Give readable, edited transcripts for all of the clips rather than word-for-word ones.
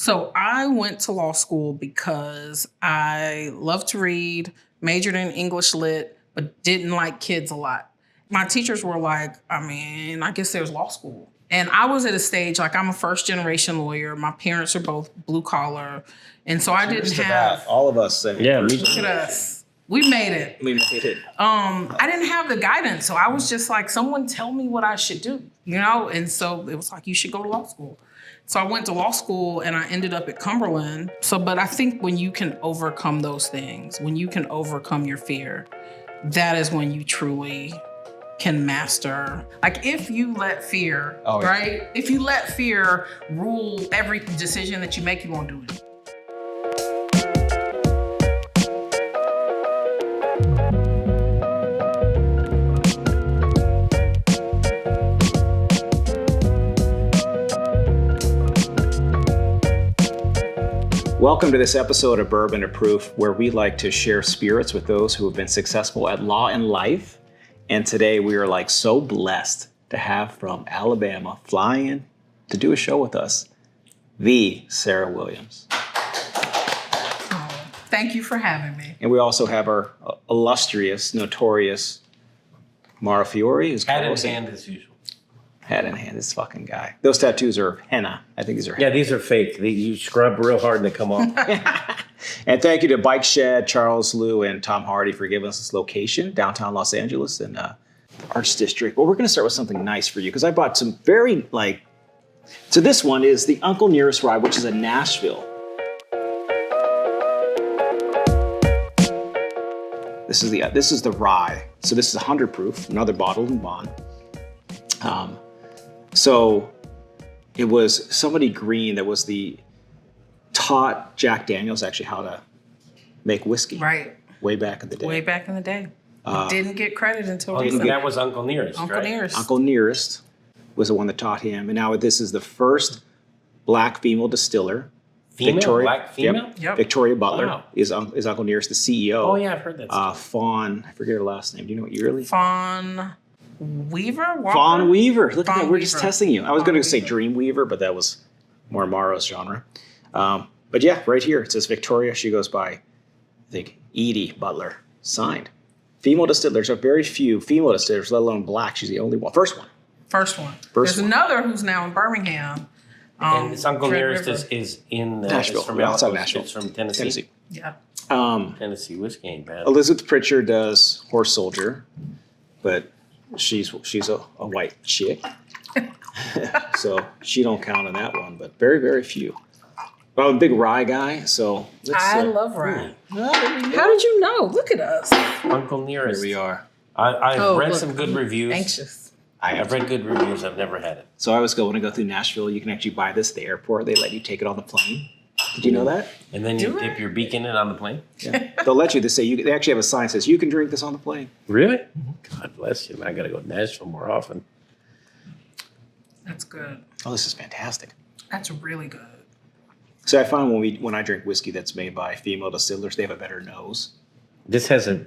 So I went to law school because I love to read, majored in English lit, but didn't like kids a lot. My teachers were like, I guess there's law school. And I was at a stage, like I'm a first generation lawyer. My parents are both blue collar. And so I didn't have... All of us. Look at us. We made it. I didn't have the guidance. So I was just like, someone tell me what I should do, And so it was like, you should go to law school. So I went to law school and I ended up at Cumberland. But I think when you can overcome those things, when you can overcome your fear, that is when you truly can master. Like if you let fear, right? If you let fear rule every decision that you make, you won't do it. Welcome to this episode of Bourbon to Proof, where we like to share spirits with those who have been successful at law and life. And today we are so blessed to have from Alabama flying to do a show with us, the Sara Williams. Thank you for having me. And we also have our illustrious, notorious Mara Fiore, who's hat in hand as usual. Hat in hand, this fucking guy. Those tattoos are henna. I think these are henna. Yeah, these are fake. You scrub real hard and they come off. And thank you to Bike Shed, Charles Liu, and Tom Hardy for giving us this location, downtown Los Angeles in the Arts District. Well, we're going to start with something nice for you because I bought some very So this one is the Uncle Nearest Rye, which is in Nashville. This is the rye. So this is 100 proof, another bottled and bond. So it was somebody green that was taught Jack Daniels actually how to make whiskey. Right. Way back in the day. Way back in the day. Didn't get credit until recently. That was Uncle Nearest, right? Uncle Nearest was the one that taught him. And now this is the first black female distiller. Black female? Yep. Victoria Butler is Uncle Nearest, the CEO. Oh, yeah, I've heard that story. Fawn, I forget her last name. Do you know what yearly? Fawn Weaver? Walker? Fawn Weaver. Look at that. We're Weaver. just testing you. I was going to say Dream Weaver, but that was more Mara's genre. But yeah, right here, it says Victoria. She goes by, I think, Edie Butler. Signed. Female distillers are very few female distillers, let alone black. She's the only one. First one. There's another who's now in Birmingham. And this Uncle Nearest is in Nashville. From outside Nashville. It's from Tennessee. Yeah. Tennessee whiskey ain't bad. Elizabeth Pritchard does Horse Soldier, but she's a white chick. So she don't count on that one, but very, very few. But I'm a big rye guy, so I love rye. How did you know? Look at us. Uncle Nearest. Here we are. I've read some good reviews. Anxious. I've read good reviews. I've never had it. So I always go when I go through Nashville, you can actually buy this at the airport. They let you take it on the plane. Did you know that? And then you dip your beak in it on the plane? Yeah. They'll let you. They actually have a sign that says you can drink this on the plane. Really? God bless you. I got to go to Nashville more often. That's good. Oh, this is fantastic. That's really good. So I find when I drink whiskey that's made by female distillers, they have a better nose. This has a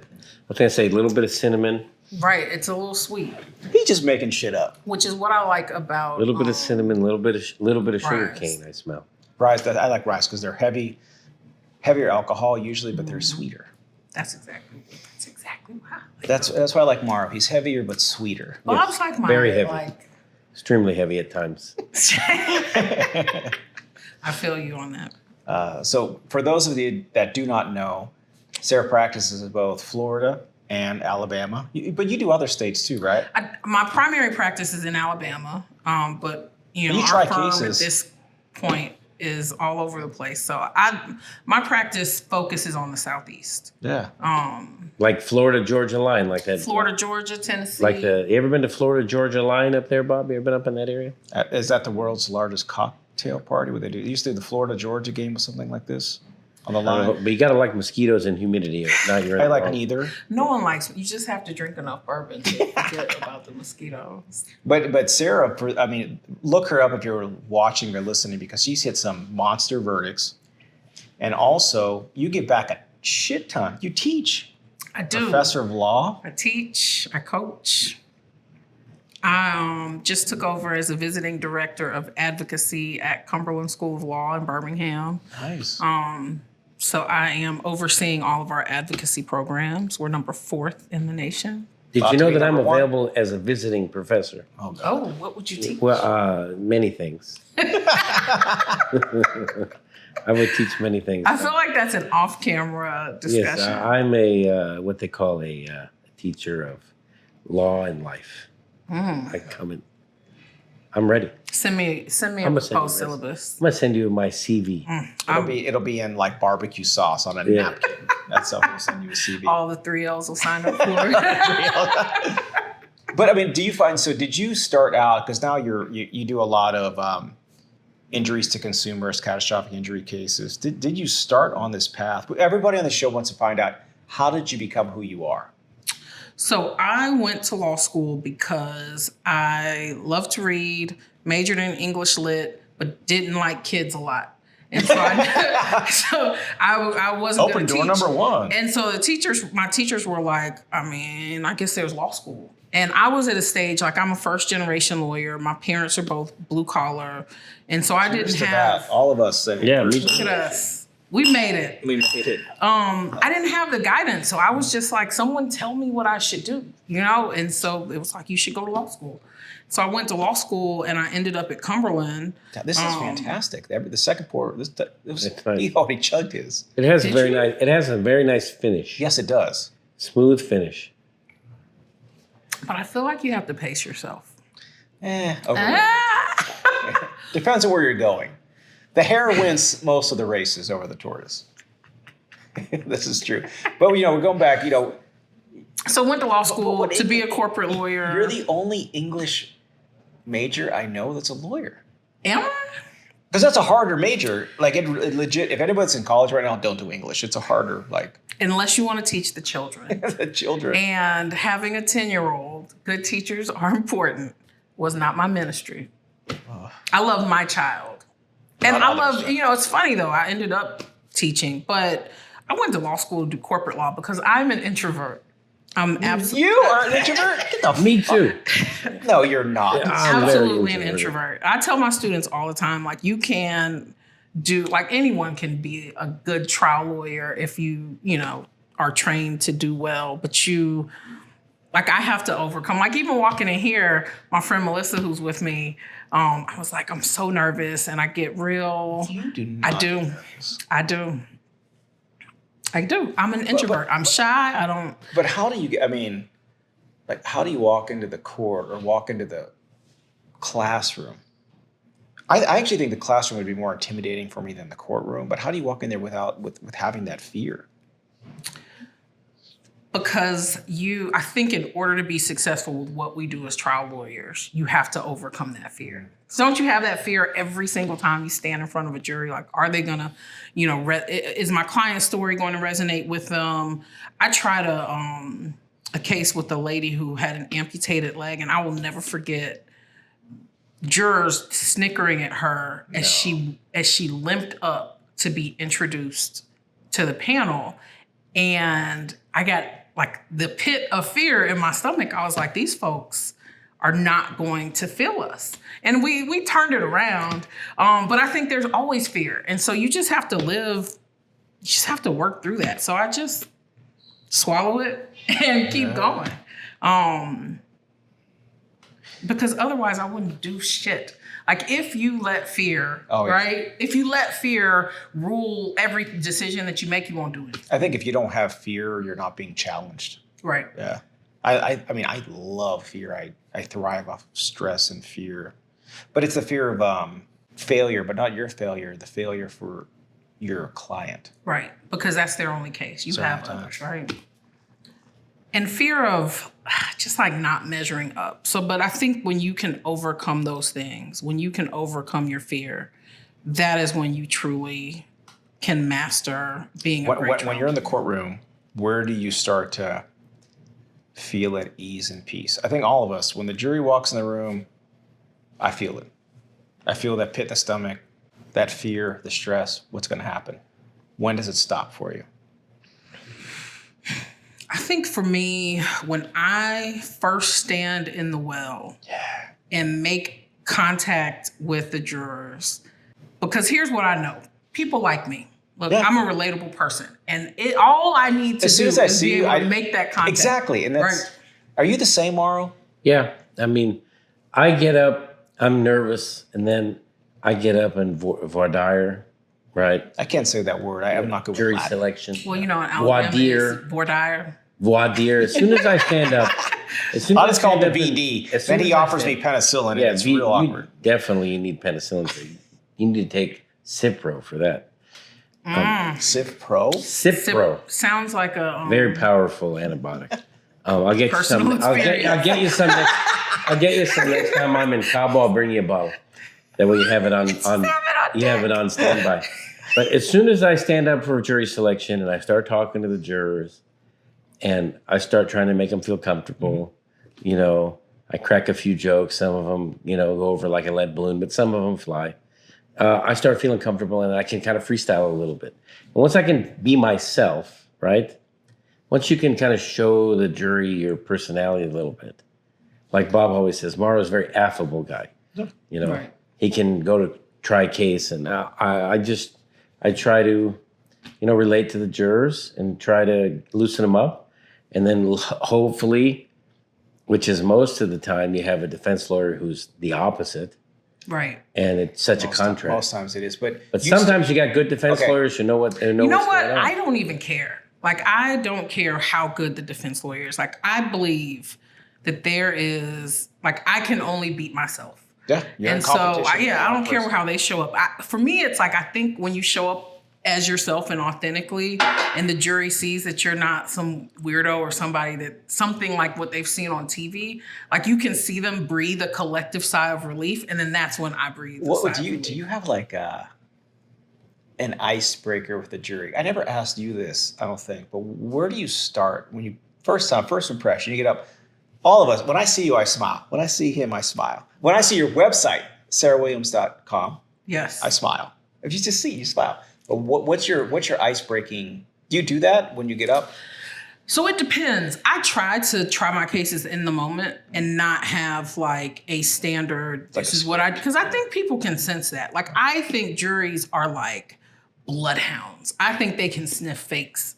little bit of cinnamon. Right, it's a little sweet. He's just making shit up. Which is what I like about a little bit of cinnamon, little bit of sugar rice. cane. I smell. Rice, I like rice because they're heavier alcohol usually, but they're sweeter. That's exactly why. That's why I like Marv. He's heavier but sweeter. Well, I was like mine. Very heavy. Extremely heavy at times. I feel you on that. So for those of you that do not know, Sara practices in both Florida and Alabama, but you do other states too, right? My primary practice is in Alabama, but you our try firm cases. at this point is all over the place. So my practice focuses on the Southeast. Yeah. Like Florida Georgia line, like that. Florida, Georgia, Tennessee. You ever been to Florida Georgia line up there, Bob? You ever been up in that area? Is that the world's largest cocktail party? What they do? They used to do the Florida Georgia game or something like this on the line. But you got to like mosquitoes and humidity. I like neither. No one likes it. You just have to drink enough bourbon to forget about the mosquitoes. But Sara, look her up if you're watching or listening because she's hit some monster verdicts. And also, you give back a shit ton. You teach. I do. Professor of law. I teach. I coach. I just took over as a visiting director of advocacy at Cumberland School of Law in Birmingham. Nice. So I am overseeing all of our advocacy programs. We're number 4th in the nation. Did About you to know be that I'm number one. available as a visiting professor? Oh, God. Oh, what would you teach? Well, many things. I would teach many things. I feel like that's an off-camera discussion. Yes, I'm a what they call a teacher of law and life. I come in. I'm ready. Send me a I'm gonna send you proposed this. syllabus. I'm gonna send you my CV. It'll be in like barbecue sauce on a Yeah. napkin. That's how we'll send you a CV. All the 3 L's will sign up for it. But I mean, do you find, so did you start out, because now you do a lot of injuries to consumers, catastrophic injury cases. Did you start on this path? Everybody on the show wants to find out, how did you become who you are? So I went to law school because I love to read, majored in English lit, but didn't like kids a lot. And so I wasn't Open going to door teach. number one. And so my teachers were like, I guess there's law school. And I was at a stage, like I'm a first generation lawyer. My parents are both blue collar. And so I Cheers didn't to have, that. All of us. Yeah, me look too. at us. We made it. We made it. I didn't have the guidance. So I was just like, someone tell me what I should do, And so it was like, you should go to law school. So I went to law school and I ended up at Cumberland. This is fantastic. The second pour, It's nice. he already chugged his. It has Did a very you? nice. It has a very nice finish. Yes, it does. Smooth finish. But I feel like you have to pace yourself. Overrated. Depends on where you're going. The hare wins most of the races over the tortoise. This is true. But, we're going back, So went to law school what to be a corporate lawyer. you're the only English major I know that's a lawyer. Am I? Because that's a harder major. Like, it legit, if anybody's in college right now, don't do English. It's a harder, like, Unless you want to teach the children. the children. And having a 10-year-old, good teachers are important, was not my ministry. I love my child. And I love, it's funny though, I ended up teaching, but I went to law school to do corporate law because I'm an introvert. I'm absolutely. You are an introvert? Get the Me too. No, you're not. Yeah, I'm very Absolutely an introverted. introvert. I tell my students all the time, like you can do, like anyone can be a good trial lawyer if you are trained to do well, but like I have to overcome, like even walking in here, my friend Melissa, who's with me, I was like, I'm so nervous and I get real. You do not. I do. I'm an introvert. I'm shy. I don't. But how do you get, how do you walk into the court or walk into the classroom? I actually think the classroom would be more intimidating for me than the courtroom, but how do you walk in there with having that fear? Because I think in order to be successful with what we do as trial lawyers, you have to overcome that fear. So don't you have that fear every single time you stand in front of a jury? Like, are they gonna, is my client's story going to resonate with them? I tried a case with a lady who had an amputated leg, and I will never forget jurors snickering at her as she limped up to be introduced to the panel. And I got like the pit of fear in my stomach. I was like, these folks are not going to feel us. And we turned it around. But I think there's always fear. And so you just have to work through that. So I just swallow it and keep going. Because otherwise I wouldn't do shit. Like if you let fear, right? If you let fear rule every decision that you make, you won't do it. I think if you don't have fear, you're not being challenged. Right. Yeah. I love fear. I thrive off stress and fear. But it's the fear of failure, but not your failure, the failure for your client. Right. Because that's their only case. You have others, right? And fear of just like not measuring up. So, but I think when you can overcome those things, when you can overcome your fear, that is when you truly can master being a great when you're in the courtroom, where do you start to feel at ease and peace? I think all of us, when the jury walks in the room, I feel it. I feel that pit in the stomach, that fear, the stress, what's going to happen. When does it stop for you? I think for me, when I first stand in the well and make contact with the jurors, because here's what I know. People like me. Look, I'm a relatable person. And all I need to do is be able to make that contact. Exactly. And that's, are you the same, Mauro? Yeah. I mean, I get up, I'm nervous, and then I get up and voir dire, right? I can't say that word. I'm not good with jury Latin. selection. Well, you know, in Alabama, it's voir dire. Voir dire. As soon as I stand up, I'll just call it the VD. Then he offers me penicillin, and it's real awkward. You need penicillin. You need to take Cipro for that. Cipro? Cipro. Sounds like a... very powerful antibiotic. I'll get you some. I'll get you some next. I'll get you some next time I'm in Cabo. I'll bring you a bottle. That way you have it on you have it on standby. But as soon as I stand up for jury selection and I start talking to the jurors, and I start trying to make them feel comfortable, you know, I crack a few jokes. Some of them, you know, go over like a lead balloon, but some of them fly. I start feeling comfortable, and I can kind of freestyle a little bit. And once I can be myself, right? Once you can kind of show the jury your personality a little bit, like Bob always says, Mauro's a very affable guy. You know, he can go to try case, and I try to, you know, relate to the jurors and try to loosen them up, and then hopefully, which is most of the time, you have a defense lawyer who's the opposite. Right. And it's such a contrast. Most times it is, but sometimes you got good defense lawyers who know what they know. You know what? I don't even care. Like, I don't care how good the defense lawyer is. Like, I believe that there is, like, I can only beat myself. Yeah. And so, I don't care how they show up. For me, it's like, I think when you show up as yourself and authentically, and the jury sees that you're not some weirdo or somebody that something like what they've seen on TV, like you can see them breathe a collective sigh of relief, and then that's when I breathe. Do you have like an icebreaker with the jury? I never asked you this, I don't think, but where do you start when you first impression? You get up. All of us, when I see you, I smile. When I see him, I smile. When I see your website, sarawilliams.com, yes, I smile. If you just see, you smile. But what's your ice-breaking? Do you do that when you get up? So it depends. I try to try my cases in the moment and not have like a standard. This is what because I think people can sense that. Like, I think juries are like bloodhounds. I think they can sniff fakes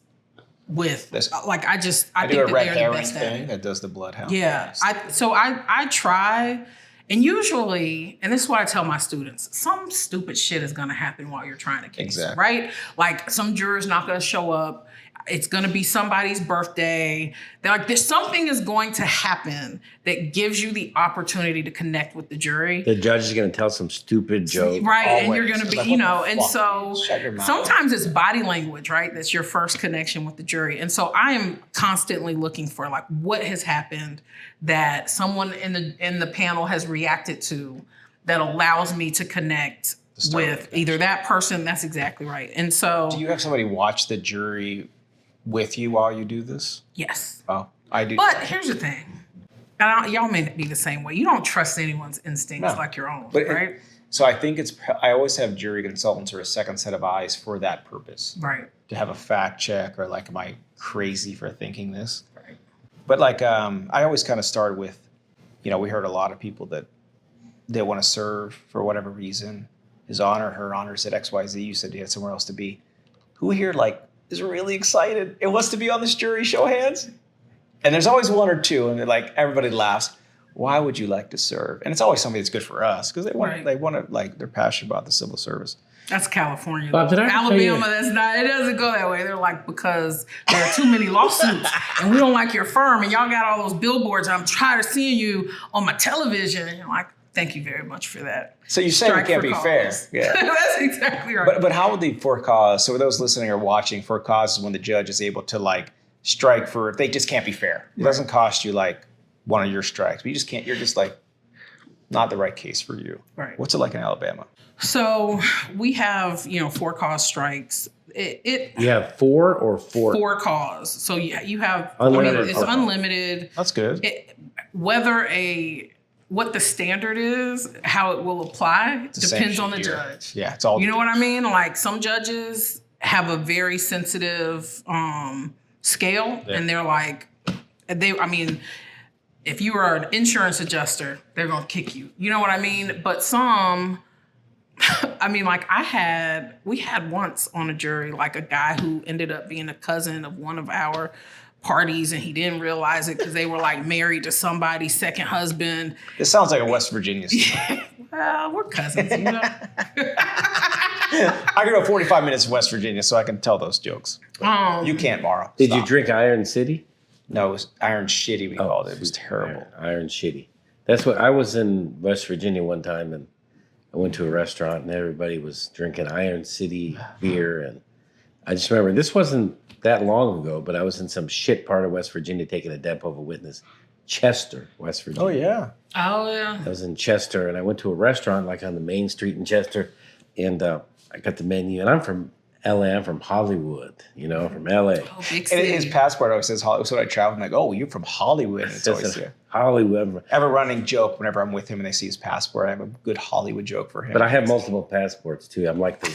with like, I think that they're the best at it. That does the bloodhound. Yeah. I try. And usually, and this is what I tell my students, some stupid shit is going to happen while you're trying to case, right? Like, some juror's not going to show up. It's going to be somebody's birthday. They're like, there's something is going to happen that gives you the opportunity to connect with the jury. The judge is going to tell some stupid joke. Right, always. And you're going to be, you know, and so sometimes it's body language, right? That's your first connection with the jury. And so I am constantly looking for, like, what has happened that someone in the panel has reacted to that allows me to connect with either that person. That's exactly right. And so, do you have somebody watch the jury with you while you do this? Yes. Oh, I do. But here's the thing. And y'all may be the same way. You don't trust anyone's instincts like your own, right? So I think I always have jury consultants or a second set of eyes for that purpose. Right. To have a fact check, or like, am I crazy for thinking this? Right. But like, I always kind of start with, you know, we heard a lot of people that they want to serve for whatever reason. His honor, her honor said XYZ. You said he had somewhere else to be. Who here, like, is really excited and wants to be on this jury? Show of hands. And there's always one or two, and like, everybody laughs. Why would you like to serve? And it's always something that's good for us, because they want to, like, they're passionate about the civil service. That's California. Bob, Alabama, that's not, it doesn't go that way. They're like, because there are too many lawsuits and we don't like your firm and y'all got all those billboards and I'm tired of seeing you on my television. And you're like, thank you very much for that. So you say we can't be fair. Yeah. That's exactly right. But how would the for cause, so those listening or watching, for cause is when the judge is able to, like, strike for, they just can't be fair. It doesn't cost you like one of your strikes, but you just can't, you're just like, not the right case for you. Right. What's it like in Alabama? So we have, for cause strikes. You have four or four? For cause. So you have unlimited. It's unlimited. That's good. What the standard is, how it will apply, depends on the judge. Yeah, it's all. You know what I mean? Like, some judges have a very sensitive scale, and they're like, if you are an insurance adjuster, they're gonna kick you. You know what I mean? But some, we had once on a jury, like a guy who ended up being a cousin of one of our parties, and he didn't realize it because they were like married to somebody's second husband. This sounds like a West Virginia story. Well, we're cousins, you know. I can go 45 minutes to West Virginia, so I can tell those jokes. You can't, Mara. Did you drink Iron City? No, it was Iron Shitty, we called it. It was terrible. Iron Shitty. That's what I was in West Virginia one time, and I went to a restaurant, and everybody was drinking Iron City beer, and I just remember this wasn't that long ago, but I was in some shit part of West Virginia taking a Depo witness, Chester, West Virginia. Oh yeah. Oh yeah. I was in Chester, and I went to a restaurant like on the main street in Chester, and I got the menu, and I'm from LA. I'm from Hollywood, from LA. Oh, big And city. his passport always says Hollywood. So when I travel, I'm like, oh, you're from Hollywood. And it's always there. Hollywood. I have a running joke whenever I'm with him and they see his passport. I have a good Hollywood joke for him. But I have multiple passports too. I'm like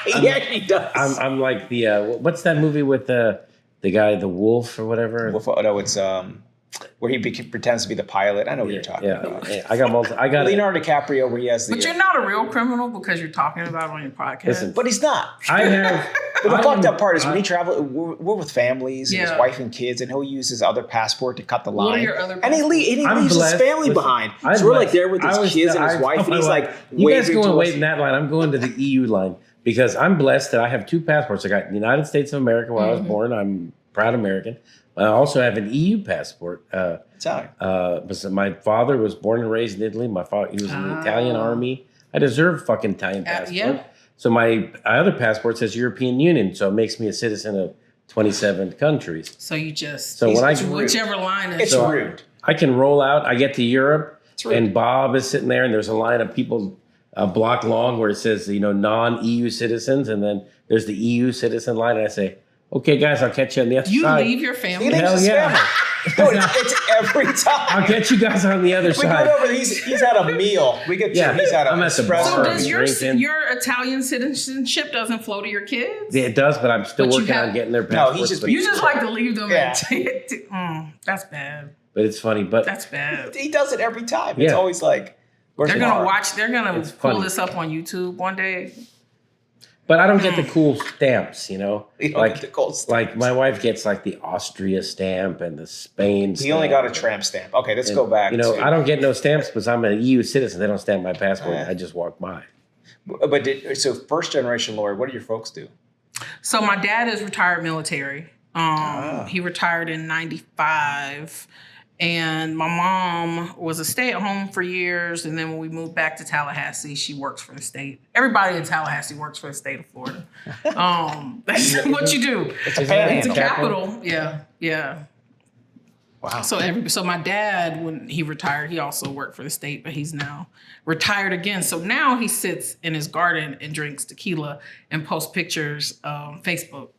he actually does. I'm like the what's that movie with the guy, the wolf or whatever? No, it's where he pretends to be the pilot. I know what you're talking about. Yeah. I got Leonardo DiCaprio where he has the. But you're not a real criminal because you're talking about it on your podcast. Listen, But he's not. I have. But the fucked up part is when he travels, we're with families and his Yeah. wife and kids, and he'll use his other passport to cut the line. What are your other and he I'm leaves blessed. his family Listen, behind. I'm So we're like blessed. there with his kids and his wife, and he's like, you guys waving go and to wait us. in that line. I'm going to the EU line because I'm blessed that I have two passports. I got the United States of America where I was born. I'm proud American. I also have an EU passport. Italian. But my father was born and raised in Italy. My father, he was in the Italian army. I deserve fucking Italian passport. yeah. So my other passport says European Union, so it makes me a citizen of 27 countries. So you just So when I whichever line is. It's rude. I can roll out. I get to Europe, rude. and Bob is sitting there, and there's a line of people a block long where it says non-EU citizens, and then there's the EU citizen line, and I say, "Okay, guys, I'll catch you on the other You side." leave your family. He leaves Hell his yeah. family. No, it's every time. I'll get you guys on the other We side. go over. He's had a meal. We get Yeah, he's had I'm a at the espresso. bar. So does Drinking. your Italian citizenship doesn't flow to your kids? Yeah, it does, but I'm still But you working have- on getting their No, passports. he's just but, You just like to leave them. Yeah. That's bad. but it's funny. But That's bad. He does it every time. It's Yeah. always like, where's They're the gonna bar? watch. They're gonna It's pull funny. this up on YouTube one day. I don't get the cool stamps, You don't like get the gold stamp. like my wife gets like the Austria stamp and the Spain. He only got a tramp stamp. Okay, let's go back. to, I don't get no stamps because I'm an EU citizen. They don't stamp my passport. I just walk by. But so first generation lawyer, what do your folks do? So my dad is retired military. He retired in '95. And my mom was a stay-at-home for years. And then when we moved back to Tallahassee, she works for the state. Everybody in Tallahassee works for the state of Florida. That's what you do. It's a It's panhandle. a capital. Yeah. Wow. So my dad, when he retired, he also worked for the state, but he's now retired again. So now he sits in his garden and drinks tequila and posts pictures on Facebook.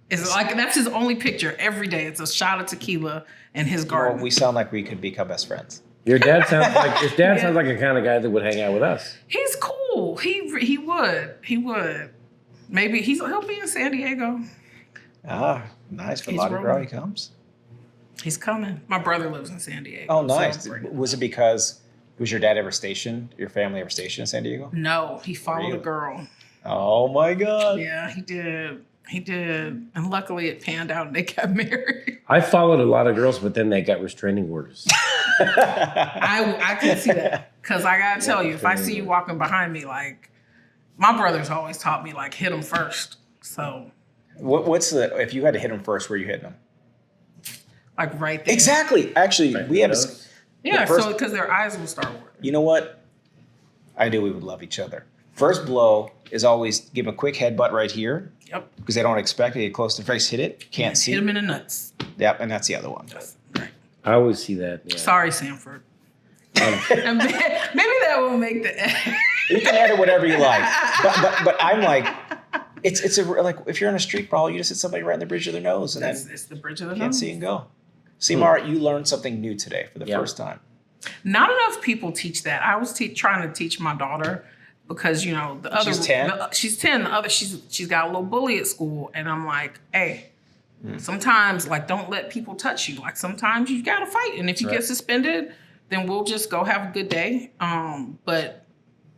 It's like that's his only picture every day. It's a shot of tequila in his garden. Well, we sound like we could become best friends. Your dad sounds like sounds like a kind of guy that would hang out with us. He's cool. He would. Maybe he'll be in San Diego. Nice. For He's Mardi Gras, rolling. he comes. He's coming. My brother lives in San Diego. Oh, so nice. I'm bringing- Was it because was your dad ever stationed? Your family ever stationed in San Diego? No, he followed Really? a girl. Oh my God. Yeah, he did. He did. And luckily it panned out and they got married. I followed a lot of girls, but then they got restraining orders. I can see that. Because I got to tell you, if I see you walking behind me, like, my brother's always taught me, like, hit him first. So, What's the if you had to hit him first? Where you hitting him? like, right there. Exactly. Actually, we had a. Yeah, the first- so because their eyes will start working. You know what? I knew we would love each other. First blow is always give him a quick headbutt right here Yep. because they don't expect it. Get close to the face, hit it, can't see. Hit him in the nuts. Yep, and that's the other one. Right. I always see that. Yeah. Sorry, Sanford. And maybe that will make the. You can edit whatever you like, but I'm like, it's like if you're in a street brawl, you just hit somebody right in the bridge of their nose, and then It's the bridge of the can't nose. see and go. See, Mara, you learned something new today for the Yeah. first time. Not enough people teach that. I was trying to teach my daughter because the other She's 10? she's 10. The other she's got a little bully at school, and I'm like, hey, Sometimes, like, don't let people touch you. Like, sometimes you got to fight. And if you get suspended, then we'll just go have a good day. But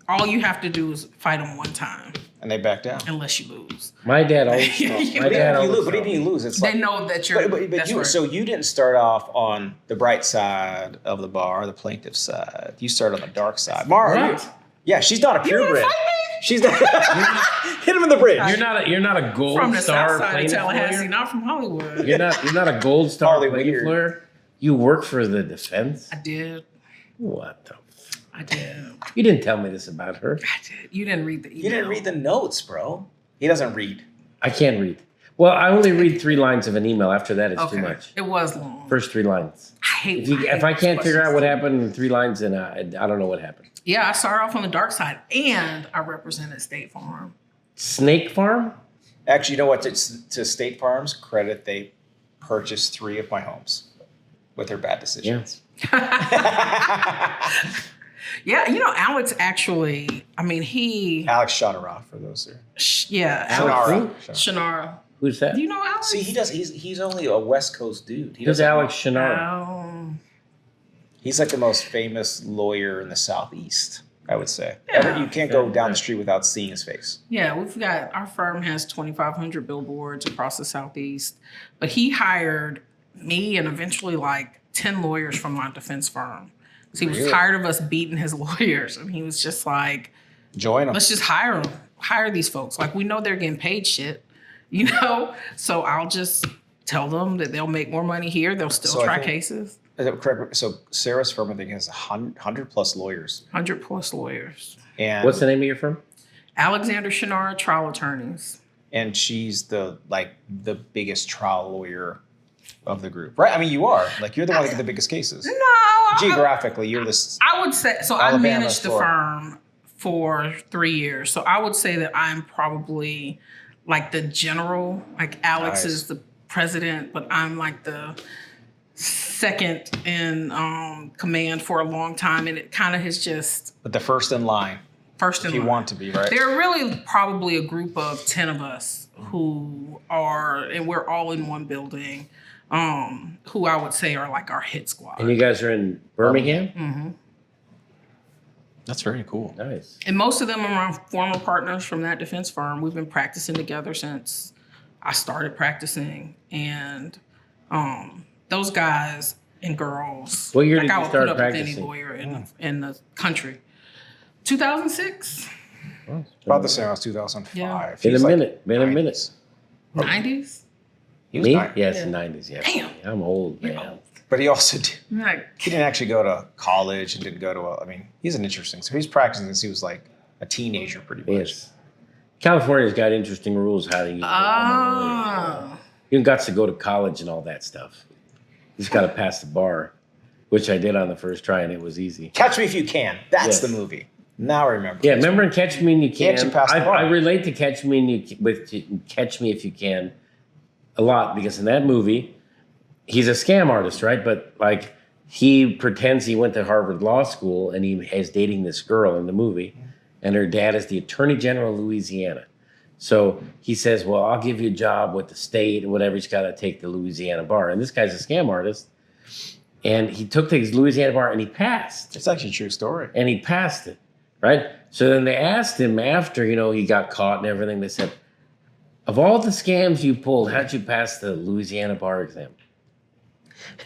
all you have to do is fight them one time. And they back down. Unless you lose. My dad always What do you mean you lose? It's they know that you're... But you, so you didn't start off on the bright side of the bar, the plaintiff's side. You started on the dark side. Mara, yeah, she's not a purebred. She's not... Hit him in the bridge. You're not a gold from the star south side of Tallahassee, lawyer? not from Hollywood. You're not a gold star plaintiff lawyer? You work for the defense? I did. What the... I did. You didn't tell me this about her. I did. You didn't read the email. You didn't read the notes, bro. He doesn't read. I can't read. Well, I only read 3 lines of an email. After that, it's too much. It was long. First 3 lines. I hate If I can't figure out what happened in 3 lines, then I don't know what happened. Yeah, I started off on the dark side, and I represented State Farm. Snake Farm? Actually, you know what? To State Farm's credit, they purchased 3 of my homes with their bad decisions. Yeah, you know, Alex actually, I mean, Alex Shadara, for those who... Shannara. Who's that? Do you know Alex? See, he's only a West Coast dude. Who's Alex Shannara? He's like the most famous lawyer in the Southeast, I would say. Yeah. You can't go down the street without seeing his face. Yeah, our firm has 2,500 billboards across the Southeast, but he hired me and eventually like 10 lawyers from my defense firm. So he was tired of us beating his lawyers, and he was just like, join them. Let's just hire them. Hire these folks. Like, we know they're getting paid shit, you know? So I'll just tell them that they'll make more money here. They'll still try cases. So Sarah's firm, I think, has 100 plus lawyers. 100 plus lawyers. And what's the name of your firm? Alexander Shannara Trial Attorneys. And she's the biggest trial lawyer of the group, right? I mean, you are. Like, you're the one that get the biggest cases. No. Geographically, you're this. I would say, so I managed the firm for 3 years. So I would say that I'm probably like the general, like Alex is the president, but I'm like the second in command for a long time. And it kind of has just. But the first in line. First in line. If you want to be, right? There are really probably a group of 10 of us who are, and we're all in one building. Who I would say are like our hit squad. And you guys are in Birmingham? Mm-hmm. That's very cool. Nice. And most of them are my former partners from that defense firm. We've been practicing together since I started practicing. And those guys and girls. What year did you start put practicing? Up with any lawyer in the country. 2006. About the same as 2005. Yeah. Been a minute. 90s? Me? Yes, 90s. Yeah. Damn. I'm old, man. But he also did. Like, He didn't actually go to college and didn't go to. I mean, he's an interesting. So he's practicing since he was like a teenager, pretty much. Yes. California's got interesting rules how to use it. You got to go to college and all that stuff. You just got to pass the bar, which I did on the first try, and it was easy. Catch Me If You Can. That's the movie. Now I remember. Yeah, remember in Catch Me If You Can? Can't you pass the bar? I relate to Catch Me If You Can a lot, because in that movie, he's a scam artist, right? But like, he pretends he went to Harvard Law School, and he is dating this girl in the movie, and her dad is the Attorney General of Louisiana. So he says, well, I'll give you a job with the state or whatever. He's got to take the Louisiana bar. And this guy's a scam artist. And he took the Louisiana bar and he passed. It's actually a true story. And he passed it, right? So then they asked him after, he got caught and everything. They said, of all the scams you pulled, how'd you pass the Louisiana bar exam?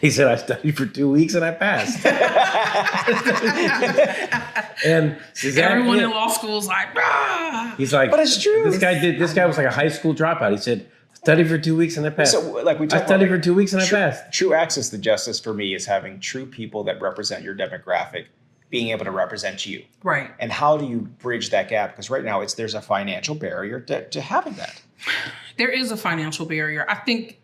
He said, I studied for 2 weeks and I passed. And everyone in law school is like, ah. He's like, but it's true. This guy was like a high school dropout. He said, studied for 2 weeks and I passed. So, like I studied for 2 weeks and I passed. True access to justice for me is having true people that represent your demographic being able to represent you. Right. And how do you bridge that gap? Because right now there's a financial barrier to having that. There is a financial barrier. I think,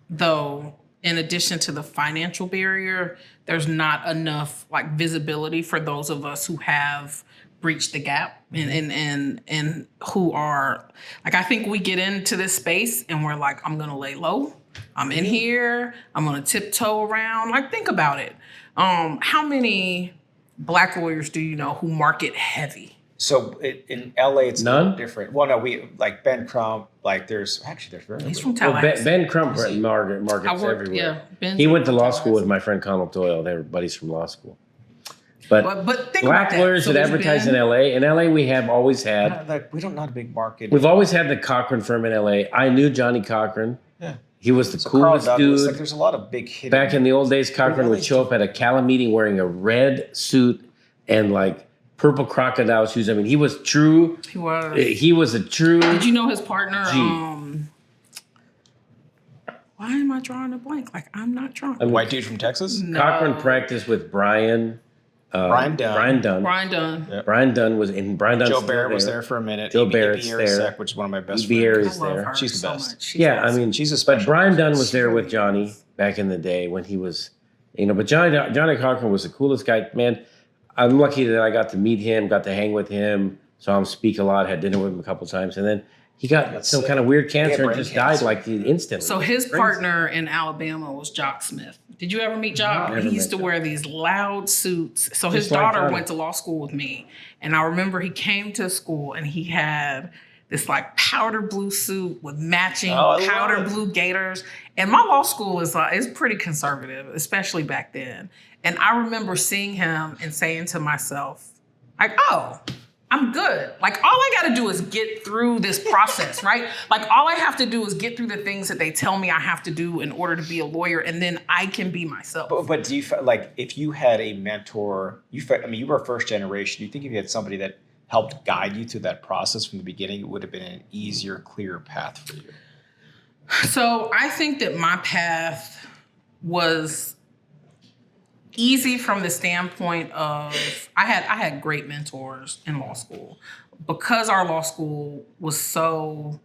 though, in addition to the financial barrier, there's not enough like visibility for those of us who have breached the gap and who are like, I think we get into this space and we're like, I'm gonna lay low. I'm in here. I'm gonna tiptoe around. Like, think about it. How many Black lawyers do you know who market heavy? So in LA, it's a None? little different. Well, no, we like Ben Crump. Like there's very. He's from Well, Tallahassee. Ben Crump markets everywhere. Yeah, Ben's He went to from law school Tallahassee. with my friend Connell Doyle. They were buddies from law school. But think black about that. lawyers So that there's advertise Ben- in LA. In LA, we have always had. Like we don't not a big market. We've always had the Cochran firm in LA. I knew Johnny Cochran. Yeah. He was the So coolest Carl Douglas, dude. like, there's a lot of big hidden. Back in the old days, Cochran Really? would show up at a Cala meeting wearing a red suit and like purple crocodile shoes. I mean, he was true. He was. He was a true. Did you know his partner? G. Why am I drawing a blank? Like I'm not drawing. White dude from Texas. No. Cochran practiced with Brian. Brian Dunn. Brian Dunn. Brian Dunn. Yep. Brian Dunn was in. Brian Dunn. Joe Barrett was there for a minute. Joe Amy Barrett's Arasek, there. which is one of my best Amy friends. Arasek. I love there. her She's the so best. much. She's Yeah, I awesome. mean, She's a special but Brian Dunn person. was there with Johnny back in the day when he was, but Johnny Cochran was the coolest guy. Man, I'm lucky that I got to meet him, got to hang with him, saw him speak a lot, had dinner with him a couple times, and then he got some kind of weird cancer and brain just cancer. died like instantly. So his Crazy. partner in Alabama was Jock Smith. Did you ever meet Jock? Never He used met to Jock. wear these loud suits. So his Just like daughter Johnny. went to law school with me. And I remember he came to school and he had this like powder blue suit with matching Oh, I love powder it. blue gaiters. And my law school is pretty conservative, especially back then. And I remember seeing him and saying to myself, like, oh, I'm good. Like, all I got to do is get through this process, right? Like, all I have to do is get through the things that they tell me I have to do in order to be a lawyer, and then I can be myself. But do you like if you had a mentor? You were first generation. Do you think if you had somebody that helped guide you through that process from the beginning, it would have been an easier, clearer path for you? So I think that my path was easy from the standpoint of I had great mentors in law school because our law school was so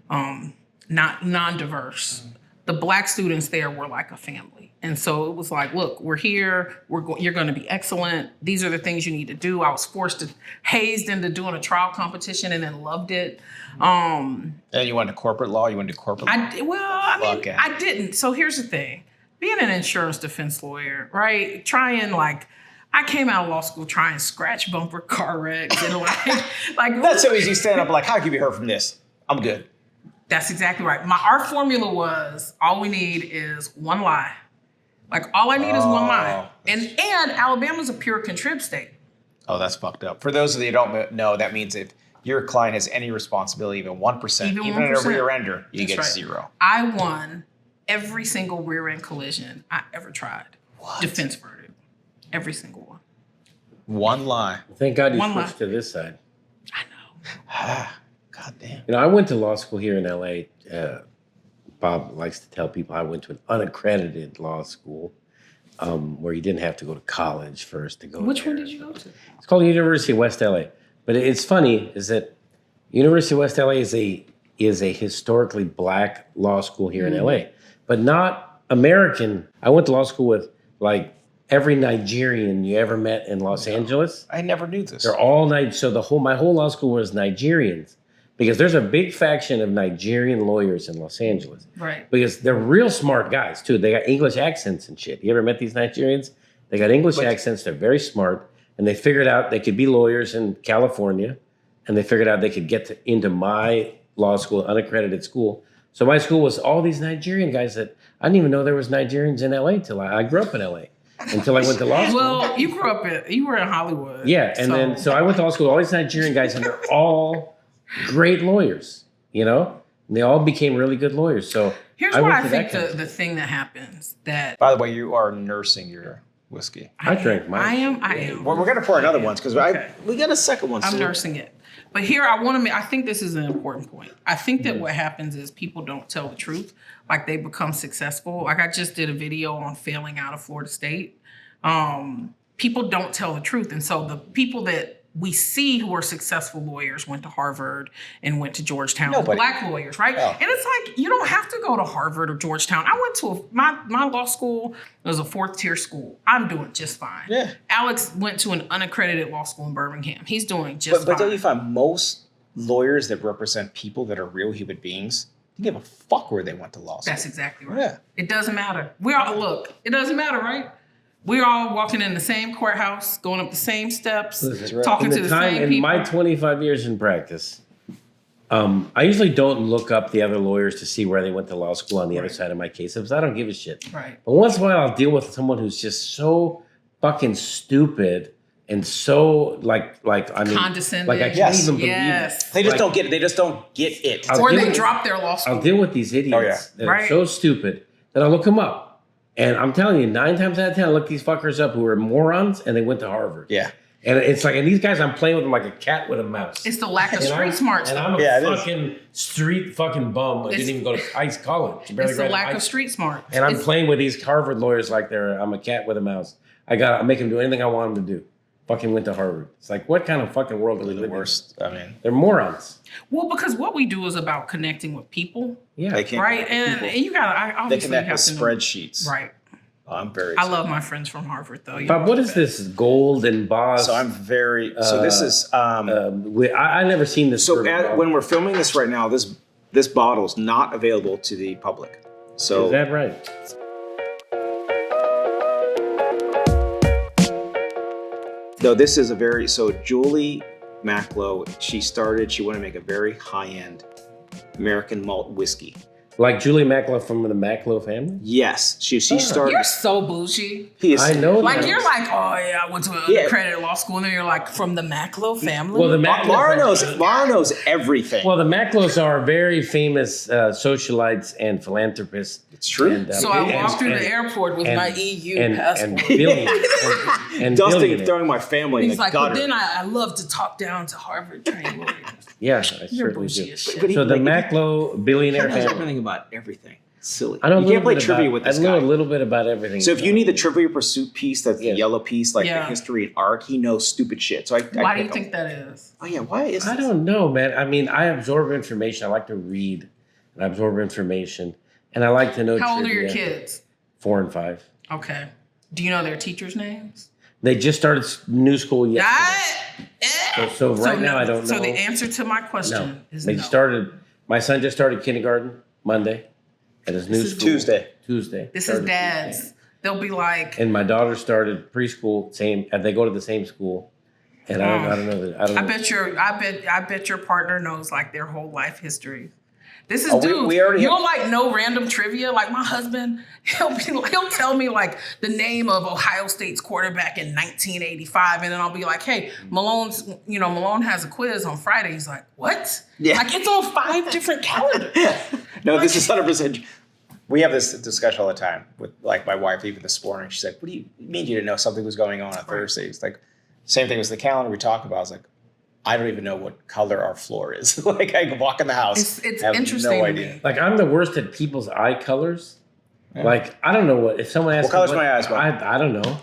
not non-diverse. The black students there were like a family, and so it was like, look, we're here. You're going to be excellent. These are the things you need to do. I was hazed into doing a trial competition, and then loved it. And you went to corporate law. You went to corporate. I didn't. So here's the thing. Being an insurance defense lawyer, right? I came out of law school trying scratch bumper car wrecks and like That's so easy. Stand up like, how can you be hurt from this? I'm good. That's exactly right. Our formula was all we need is one lie. Like all I need is one lie. And Alabama's a pure contrib state. Oh, that's fucked up. For those of you who don't know, that means if your client has any responsibility, even 1%, even in a 1%. rear ender, you That's get right. 0. I won every single rear end collision I ever tried. What? Defense verdict. Every single one. One lie. Thank God you One switched to this side. I know. God damn. I went to law school here in LA. Bob likes to tell people I went to an unaccredited law school where you didn't have to go to college first to go. Which there. one did you go to? It's called University of West LA. But it's funny is that University of West LA is a historically black law school here in LA, but not American. I went to law school with like every Nigerian you ever met in Los Angeles. I never knew this. They're all so my whole law school was Nigerians because there's a big faction of Nigerian lawyers in Los Angeles. Right. Because they're real smart guys too. They got English accents and shit. You ever met these Nigerians? They got English accents. They're very smart. And they figured out they could be lawyers in California, and they figured out they could get into my law school, unaccredited school. So my school was all these Nigerian guys that I didn't even know there was Nigerians in LA till I grew up in LA until I went to law school. Well, you were in Hollywood. Yeah, and so I went to law school, all these Nigerian guys, and they're all great lawyers, And they all became really good lawyers. So here's what I think the thing that happens that. By the way, you are nursing your whiskey. I drank mine. I am. We're going to pour another one because we got a second one. I'm nursing it. But here I think this is an important point. I think that what happens is people don't tell the truth. Like they become successful. Like I just did a video on failing out of Florida State. People don't tell the truth. And so the people that we see who are successful lawyers went to Harvard and went to Georgetown. Black lawyers, right? Oh. And it's like, you don't have to go to Harvard or Georgetown. I went to my law school. It was a 4th tier school. I'm doing just fine. Yeah. Alex went to an unaccredited law school in Birmingham. He's doing just fine. But don't you find most lawyers that represent people that are real human beings, they give a fuck where they went to law school? That's exactly right. Yeah. It doesn't matter. It doesn't matter, right? We're all walking in the same courthouse, going up the same steps, Listen, talking to the same people. In my 25 years in practice, I usually don't look up the other lawyers to see where they went to law school on the other side of my case because I don't give a shit. Right. But once in a while, I'll deal with someone who's just so fucking stupid and so condescending. Like I can't even believe it. They just don't get it. They just don't get it. Or they drop their law school. I'll deal with these idiots that are so stupid that I'll look them up. And I'm telling you, 9 times out of 10, I look these fuckers up who are morons and they went to Harvard. Yeah. And it's like, and these guys, I'm playing with them like a cat with a mouse. It's the lack of street smarts. And I'm a fucking street fucking bum. I didn't even go to college. It's the lack of street smart. And I'm playing with these Harvard lawyers like I'm a cat with a mouse. I make them do anything I want them to do. Fucking went to Harvard. It's like, what kind of fucking world do we live in? I mean, they're morons. Well, because what we do is about connecting with people. Yeah. they can't right? And you gotta, they connect with spreadsheets. Right. Oh, I'm very I love my friends from Harvard, though. Bob, what is this gold and boss? So I'm very. So this is. I never seen this. So when we're filming this right now, this bottle is not available to the public. So is that right? No, this is Julie Macklowe, she wanted to make a very high-end American malt whiskey. Like Julie Macklowe from the Macklowe family? Yes. She started. You're so bougie. I know. Like, you're like, oh, yeah, I went to an accredited law school, and then you're like, from the Macklowe family? Well, Mara knows everything. Well, the Macklowes are very famous socialites and philanthropists. It's true. And, so I walked through the airport with my EU passport. And billionaires. and Dusting throwing my family in the gutter. But then I love to talk down to Harvard-trained lawyers. Yeah, I certainly do. Shit. So the Macklowe billionaire knows family. everything about everything. Silly. I know you can't play trivia with this guy. I know a little bit about everything. So if you need the Trivia Pursuit piece, that's the yellow piece, like the history and arc, he knows stupid shit. So why do you think that is? Oh yeah, why is this? I don't know, man. I mean, I absorb information. I like to read and I absorb information. And I like to know How trivia. old are your kids? 4 and 5. Okay. Do you know their teachers' names? They just started new school yesterday. So right now, I don't know. So the answer to my question is they no. My son just started kindergarten Monday at his new school. Tuesday. This is dad's. Tuesday. They'll be like. And my daughter started preschool, and they go to the same school. And I don't know. I bet your partner knows like their whole life history. This is we already you don't like know random trivia. Like my husband, he'll tell me like the name of Ohio State's quarterback in 1985, and then I'll be like, "Hey, Malone has a quiz on Friday." He's like, "What?" Yeah, like it's on 5 different calendars. No, this is 100%. We have this discussion all the time with like my wife. Even this morning, she's like, "What do you mean you didn't know something was going on Thursday?" It's like same thing as the calendar we talk about. I was like, I don't even know what color our floor is. Like I can walk in the house. It's have interesting. No idea. Like I'm the worst at people's eye colors. Yeah. Like I don't know what if someone asks. What color's my eyes? I don't know.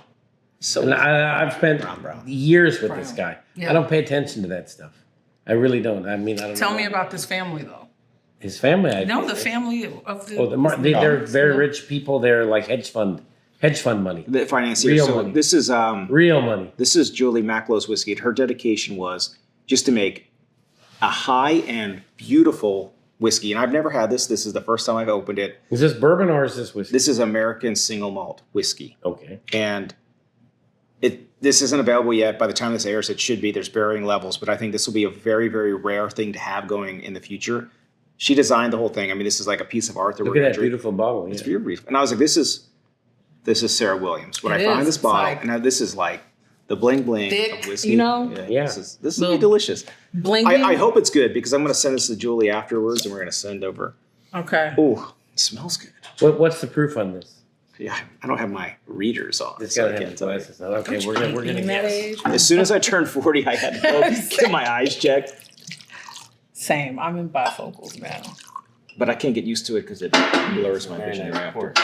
So and I've spent years with this guy. Yeah. I don't pay attention to that stuff. I really don't. I mean, I don't. Tell me about this family though. His family. The family of the. They're very rich people. They're like hedge fund money. The financiers. Real money. This is real money. This is Julie Macklowe's whiskey. Her dedication was just to make a high-end, beautiful whiskey. And I've never had this. This is the first time I've opened it. Is this bourbon or is this whiskey? This is American single malt whiskey. Okay. And this isn't available yet. By the time this airs, it should be. There's varying levels. But I think this will be a very, very rare thing to have going in the future. She designed the whole thing. I mean, this is like a piece of art. Look at that beautiful bottle. It's beautiful. And I was like, this is Sara Williams. When I find this bottle, and this is like, the bling bling thick, of whiskey. You know? Yeah. This is delicious. Bling. I hope it's good because I'm going to send this to Julie afterwards, and we're going to send over. Okay. Oh, it smells good. What's the proof on this? Yeah, I don't have my readers on. It's got to have glasses on. Okay, we're gonna guess. As soon as I turned 40, I had to go get my eyes checked. Same. I'm in bifocals now. But I can't get used to it because it blurs my vision after.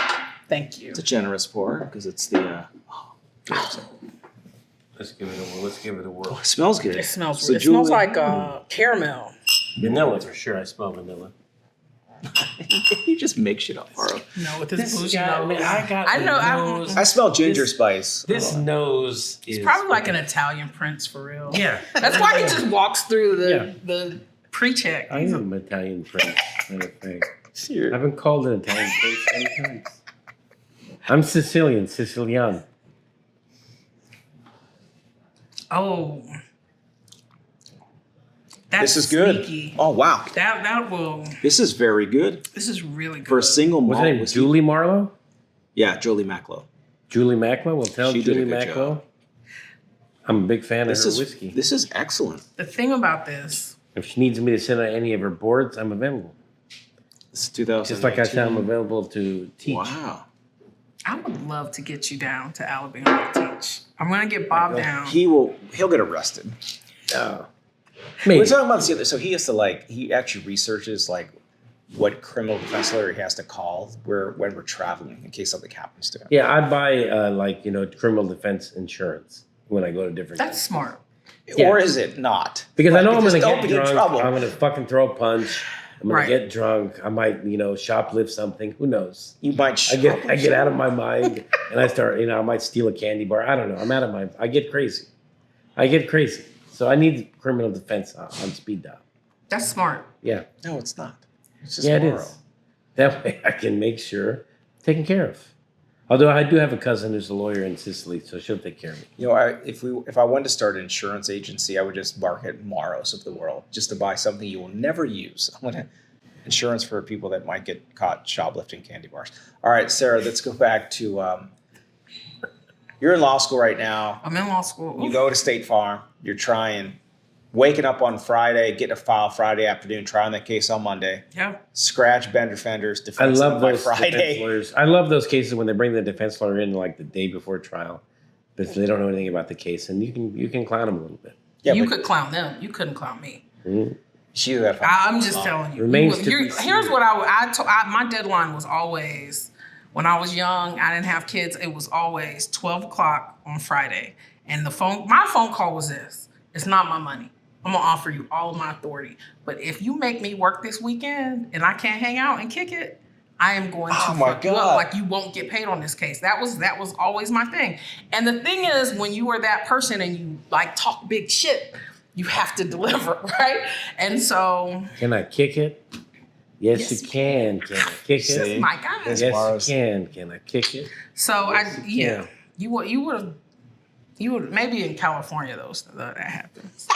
Thank you. It's a generous pour because it's the. Let's give it a whirl. Oh, it smells good. It smells good. It smells like caramel. Vanilla for sure. I smell vanilla. You just make shit up, Mara. No, with this bougie guy, nose. man, I know. I smell ginger spice. This nose is... It's probably like an Italian prince for real. Yeah. That's why he just walks through the pre-check. I am an Italian prince, kind of thing. Sure. I've been called an Italian prince many times. I'm Sicilian. Oh. That's This is good. sneaky. Oh, wow. That will. This is very good. This is really good. For a single malt. What's her name? Julie Marlowe? Yeah, Julie Macklowe. Julie Macklowe? Well, tell She did a Julie good Macklowe. job. I'm a big fan of This her is whiskey. This is excellent. The thing about this. If she needs me to sit on any of her boards, I'm available. This is 2019. Just like I said, I'm available to teach. Wow. I would love to get you down to Alabama to teach. I'm gonna get Bob down. He'll get arrested. Maybe. We're talking about this the other. So he has to he actually researches what criminal defense lawyer he has to call when we're traveling in case something happens to him. Yeah, I'd buy criminal defense insurance when I go to different. That's smart. Yeah. Or is it not? Because I know I'm just going to don't get be in drunk. trouble. I'm going to fucking throw a punch. I'm going Right. to get drunk. I might, shoplift something. Who knows? You might. I get out of my mind and I start, I might steal a candy bar. I don't know. I'm out of my. I get crazy. So I need criminal defense on speed dial. That's smart. Yeah. No, it's not. It's just Yeah, it moral. is. That way I can make sure taken care of. Although I do have a cousin who's a lawyer in Sicily, so she'll take care of me. If I wanted to start an insurance agency, I would just market Maros of the world just to buy something you will never use. I want insurance for people that might get caught shoplifting candy bars. All right, Sarah, let's go back to you're in law school right now. I'm in law school. You go to State Farm. You're waking up on Friday, getting a file Friday afternoon, trying that case on Monday. Yeah. Scratch bender fenders, I defense love by those defense Friday. lawyers. I love those cases when they bring the defense lawyer in the day before trial, because they don't know anything about the case, and you can clown them a little bit. Yeah, You but could clown them. You couldn't clown me. she was that I'm just telling you. Remains to be Here's seen. what my deadline was always, when I was young, I didn't have kids, it was always 12 o'clock on Friday. And my phone call was this: it's not my money. I'm gonna offer you all of my authority. But if you make me work this weekend and I can't hang out and kick it, I am going to fuck you up. Like, you won't get paid on this case. That was always my thing. And the thing is, when you are that person and you talk big shit, you have to deliver, right? And so, Can I kick it? Yes, you can. Can I kick See? it? my God. Yes. Yes, Mars. you can. Can I kick it? So Yeah. you would maybe in California that happens.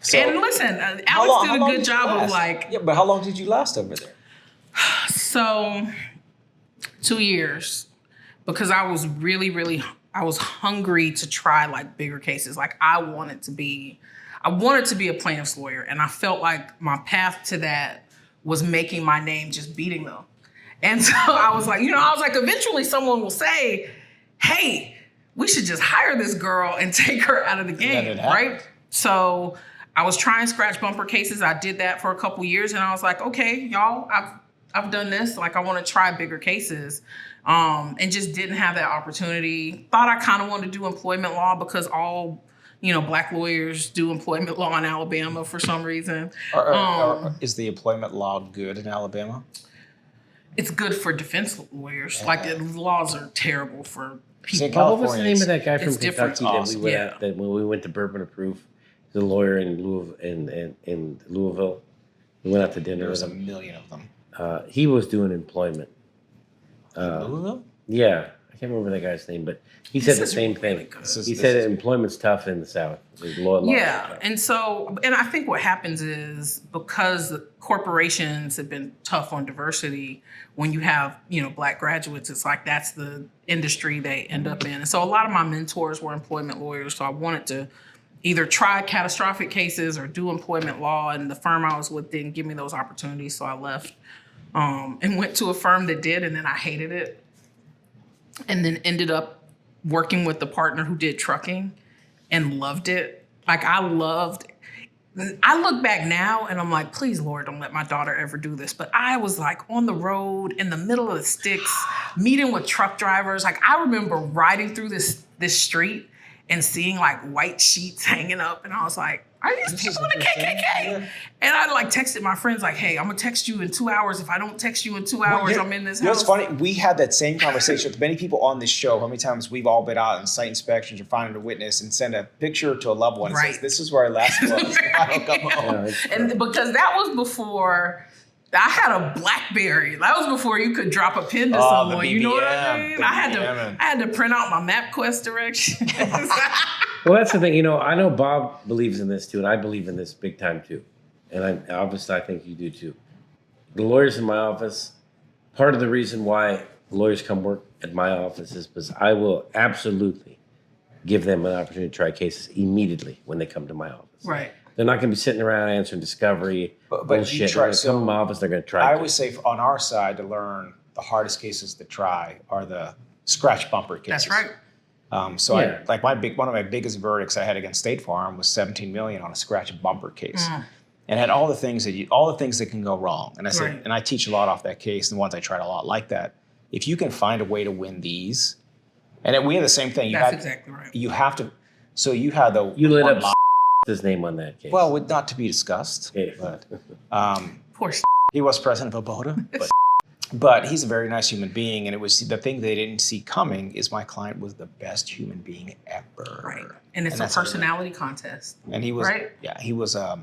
So, And listen, how Alex did a long good did you job of last? Yeah, but how long did you last over there? So 2 years, because I was really I was hungry to try bigger cases. I wanted to be a plaintiff's lawyer, and I felt like my path to that was making my name just beating them. And so I was like, eventually someone will say, hey, we should just hire this girl and take her out of the game, right? So I was trying scratch bumper cases. I did that for a couple years, and I was like, okay, y'all, I've done this. I want to try bigger cases, and just didn't have that opportunity. Thought I kind of wanted to do employment law because all Black lawyers do employment law in Alabama for some reason. Is the employment law good in Alabama? It's good for defense lawyers. The laws are terrible for people. What was the name of that guy from It's different. Kentucky that we went Yeah. at, that when we went to Bourbon Approved, the lawyer in Louisville. We went out to dinner. There was with a him. million of them. He was doing employment. Louisville? Yeah, I can't remember that guy's name, but he said the is same really thing. good. He said employment's tough in the South. The law Yeah, and I think what happens is, because the corporations have been tough on diversity, when you have Black graduates, it's that's the industry they end up in. And so a lot of my mentors were employment lawyers, so I wanted to either try catastrophic cases or do employment law, and the firm I was with didn't give me those opportunities, so I left and went to a firm that did, and then I hated it, and then ended up working with the partner who did trucking and loved it. I look back now and I'm like, please, Lord, don't let my daughter ever do this. But I was on the road in the middle of the sticks, meeting with truck drivers. I remember riding through this street and seeing white sheets hanging up. And I was like, are these people in the KKK? And I texted my friends hey, I'm gonna text you in 2 hours. If I don't text you in 2 hours, I'm in this house. It's funny. We had that same conversation with many people on this show. How many times we've all been out on site inspections or finding a witness and send a picture to a loved one and says, this is where I last was. I don't come home. And because that was before I had a BlackBerry. That was before you could drop a pin to someone. You know what I mean? I had to print out my MapQuest directions. Well, that's the thing. You know, I know Bob believes in this too, and I believe in this big time too. And I think you do too. The lawyers in my office, part of the reason why lawyers come work at my office is because I will absolutely give them an opportunity to try cases immediately when they come to my office. Right. They're not going to be sitting around answering discovery bullshit. They're going to come to my office. They're going to try. I always say on our side to learn the hardest cases to try are the scratch bumper cases. That's right. One of my biggest verdicts I had against State Farm was $17 million on a scratch bumper case, and had all the things that can go wrong. And I said, and I teach a lot off that case, and the ones I tried a lot like that. If you can find a way to win these, and we had the same thing. That's exactly right. You have to. So you had the you lit up his name on that case. Well, not to be discussed, but poor he was president of Boda, but he's a very nice human being, and it was the thing they didn't see coming is my client was the best human being ever. Right, and it's a personality contest. And he was, he was a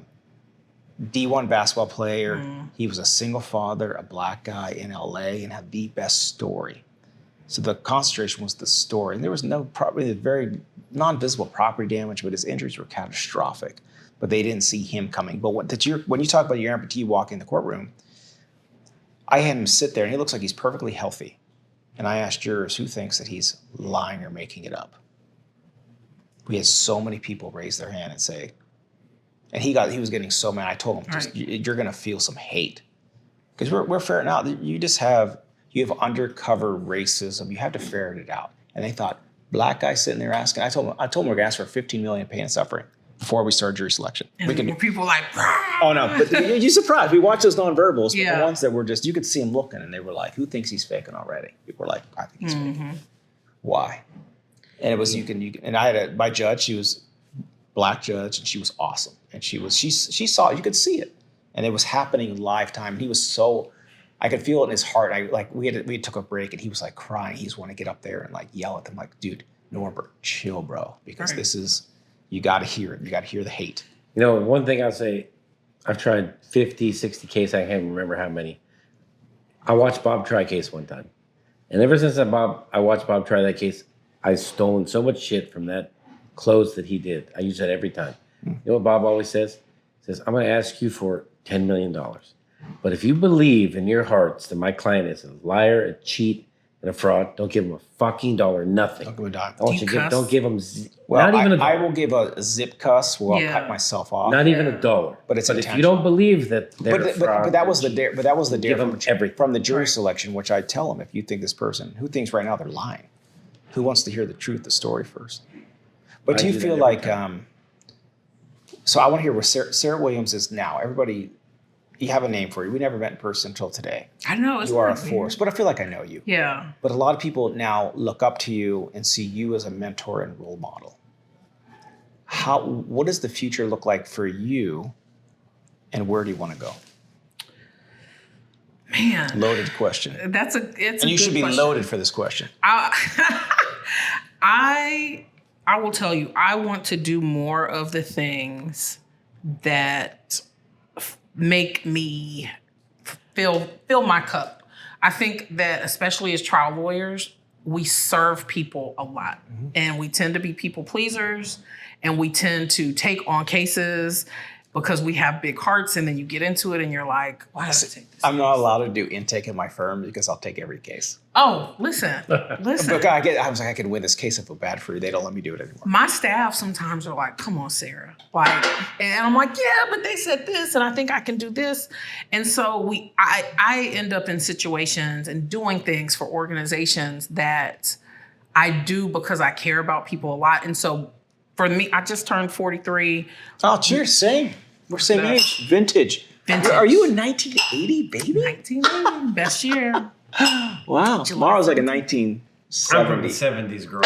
D1 basketball player. He was a single father, a black guy in LA, and had the best story. So the concentration was the story, and there was very non-visible property damage, but his injuries were catastrophic. But they didn't see him coming. But when you talk about your amputee walking in the courtroom, I had him sit there, and he looks like he's perfectly healthy. And I asked jurors who thinks that he's lying or making it up. We had so many people raise their hand and say, and he was getting so mad. I told him, you're going to feel some hate, because we're ferreting out. You have undercover racism. You have to ferret it out. And they thought, black guy sitting there asking. I told him we're going to ask for $15 million pain and suffering before we start jury selection. And people like, oh no, but you're surprised. We watched those nonverbals, but the ones that were just, you could see him looking, and they were like, who thinks he's faking already? People were like, I think he's faking. Why? And it was, and I had my judge, she was black judge, and she was awesome. And she saw it, you could see it. And it was happening live time. And he was I could feel it in his heart. We took a break, and he was like crying. He just wanted to get up there and like yell at them, like, dude, Norbert, chill, bro, because this is, you got to hear it. You got to hear the hate. You know, one thing I'll say, I've tried 50, 60 cases. I can't remember how many. I watched Bob try a case one time. And ever since I watched Bob try that case, I've stolen so much shit from that close that he did. I use that every time. You know what Bob always says? He says, I'm going to ask you for $10 million. But if you believe in your hearts that my client is a liar, a cheat, and a fraud, don't give him a fucking dollar, nothing. Don't give him a dime. Don't give him not even a dollar. I will give a zip cuss where I'll cut myself off. Not even a dollar. But if you don't believe that they're a fraud, but that was the dare. But that was the dare from the jury selection, which I tell them, if you think this person who thinks right now they're lying, who wants to hear the truth, the story first. But do you feel like? So I want to hear where Sara Williams is now. Everybody. You have a name for you. We never met in person until today. I know. You are a force, but I feel like I know you. Yeah. But a lot of people now look up to you and see you as a mentor and role model. What does the future look like for you, and where do you want to go? Man. Loaded question. And you should be loaded for this question. I will tell you, I want to do more of the things that make me fill my cup. I think that especially as trial lawyers, we serve people a lot, and we tend to be people pleasers, and we tend to take on cases because we have big hearts, and then you get into it and you're like, why did I take this? I'm not allowed to do intake in my firm because I'll take every case. Oh, listen. I was like, I could win this case if I feel bad for you. They don't let me do it anymore. My staff sometimes are like, come on, Sara. And I'm like, yeah, but they said this, and I think I can do this. And so I end up in situations and doing things for organizations that I do because I care about people a lot. And so for me, I just turned 43. Oh, cheers. Same. We're same age. Vintage. Are you a 1980 baby? 1980. Best year. Wow. Tomorrow's like a 1970. I'm from the 70s girl.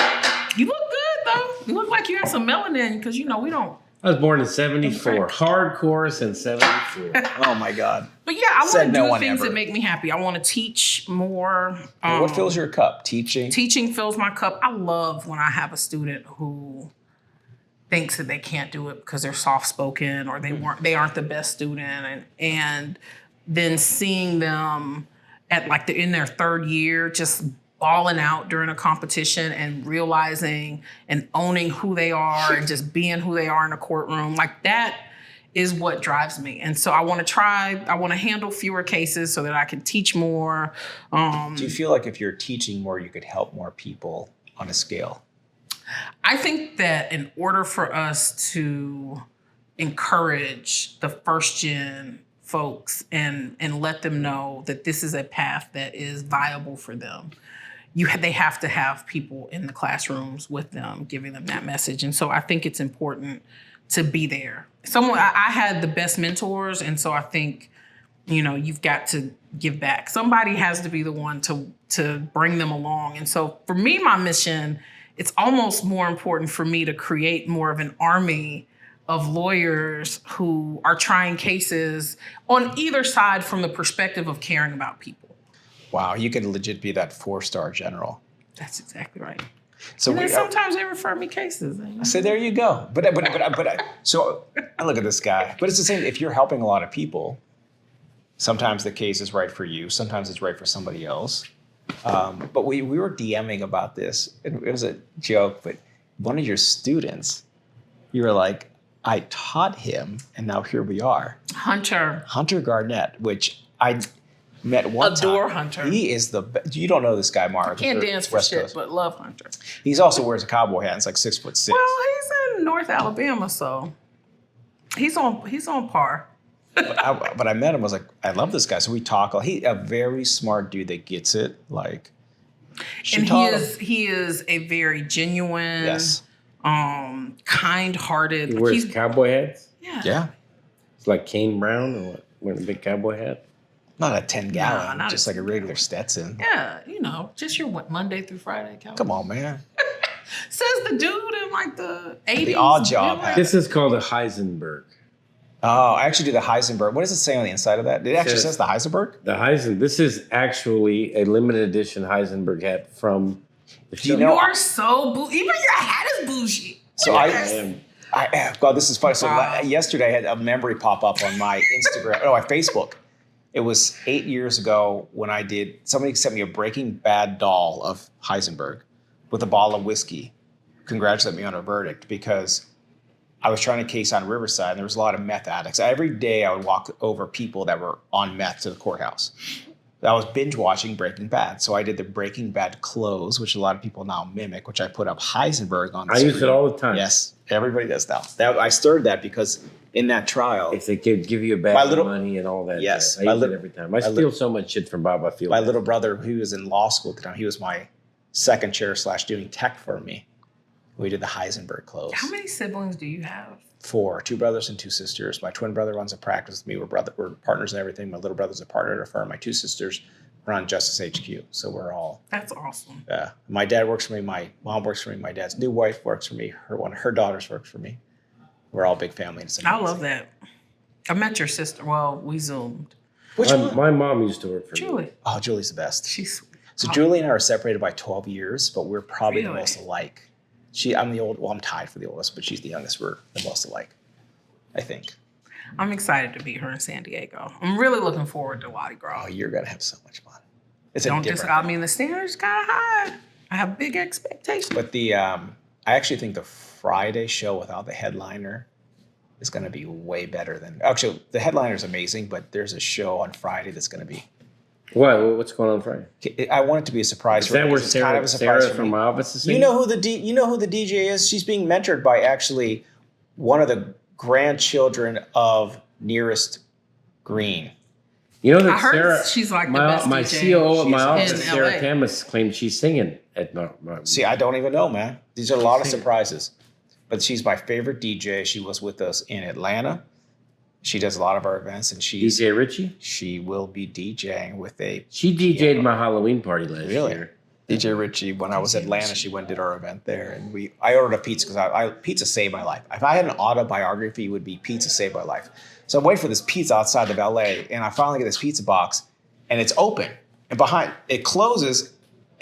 You look good, though. You look like you have some melanin because, we don't. I was born in 74. Hardcore since 74. Oh, my God. But yeah, I want to do things that make me happy. I want to teach more. What fills your cup? Teaching? Teaching fills my cup. I love when I have a student who thinks that they can't do it because they're soft-spoken or they aren't the best student, and then seeing them at like in their third year, just balling out during a competition and realizing and owning who they are and just being who they are in a courtroom, like that is what drives me. And so I want to handle fewer cases so that I can teach more. Do you feel like if you're teaching more, you could help more people on a scale? I think that in order for us to encourage the first gen folks and let them know that this is a path that is viable for them, they have to have people in the classrooms with them, giving them that message. And so I think it's important to be there. I had the best mentors, and so I think, you've got to give back. Somebody has to be the one to bring them along. And so for me, my mission, it's almost more important for me to create more of an army of lawyers who are trying cases on either side from the perspective of caring about people. Wow, you could legit be that 4-star general. That's exactly right. So and then sometimes they refer me cases. So there you go. So I look at this guy. But it's the same. If you're helping a lot of people, sometimes the case is right for you. Sometimes it's right for somebody else. But we were DMing about this. It was a joke. But one of your students, you were like, I taught him, and now here we are. Hunter Garnett, which I met one time. Adore Hunter. He is the best. You don't know this guy, Mark. Can't dance for shit, but love Hunter. He's also wears a cowboy hat. It's like 6'6". Well, he's in North Alabama, so he's on par. but I met him. I was like, I love this guy. So we talk. He's a very smart dude that gets it. Like, and he is a very genuine, yes, kind-hearted. He wears cowboy hats. Yeah. It's like Kane Brown or what? Wearing a big cowboy hat. Not a 10-gallon, just like a regular Stetson. Yeah, just your Monday through Friday cowboy. Come on, man. Says the dude in like the 80s. The odd job hat. This is called a Heisenberg. Oh, I actually do the Heisenberg. What does it say on the inside of that? It actually says the Heisenberg? This is actually a limited edition Heisenberg hat from the show. You are so bougie. Even your hat is bougie. So God, this is funny. So yesterday I had a memory pop up on my Instagram, my Facebook. It was 8 years ago when somebody sent me a Breaking Bad doll of Heisenberg with a bottle of whiskey. Congratulate me on a verdict, because I was trying a case on Riverside and there was a lot of meth addicts. Every day I would walk over people that were on meth to the courthouse. I was binge watching Breaking Bad. So I did the Breaking Bad clothes, which a lot of people now mimic, which I put up Heisenberg on the screen. I use it all the time. Yes, everybody does now. I started that because in that trial, if they could give you a bag of money and all that. Yes, I use it every time. I steal so much shit from Bob. I feel my little brother, who was in law school at the time, he was my second chair / doing tech for me. We did the Heisenberg clothes. How many siblings do you have? 4, 2 brothers and 2 sisters. My twin brother runs a practice with me. We're partners and everything. My little brother's a partner at a firm. My 2 sisters run Justice HQ. So we're all. That's awesome. Yeah. My dad works for me. My mom works for me. My dad's new wife works for me. One of her daughters works for me. We're all big family. I love that. I met your sister. Well, we Zoomed. My mom used to work for Julie. me. Oh, Julie's the best. She's so Julie and I are separated by 12 years, but we're probably the most alike. I'm the old. Well, I'm tied for the oldest, but she's the youngest. We're the most alike, I think. I'm excited to meet her in San Diego. I'm really looking forward to Mardi Gras. Oh, you're gonna have so much fun. The standard's kind of high. I have big expectations. But I actually think the Friday show without the headliner is going to be way better than. Actually, the headliner is amazing, but there's a show on Friday that's going to be. What's going on Friday? I want it to be a surprise. Is that where Sara from my office is? You know who the DJ is? She's being mentored by actually one of the grandchildren of Nearest Green. You know that I heard Sara, she's like the best my DJ COO at my office, Sara LA. Camus, claimed she's singing at my. See, I don't even know, man. These are a lot of surprises. But she's my favorite DJ. She was with us in Atlanta. She does a lot of our events, and DJ Richie. She will be DJing with a. She DJ'd my Halloween party last year. DJ Richie, when I was in Atlanta, she went and did our event there, and I ordered a pizza because pizza saved my life. If I had an autobiography, it would be pizza saved my life. So I'm waiting for this pizza outside of LA, and I finally get this pizza box, and it's open, and behind it closes,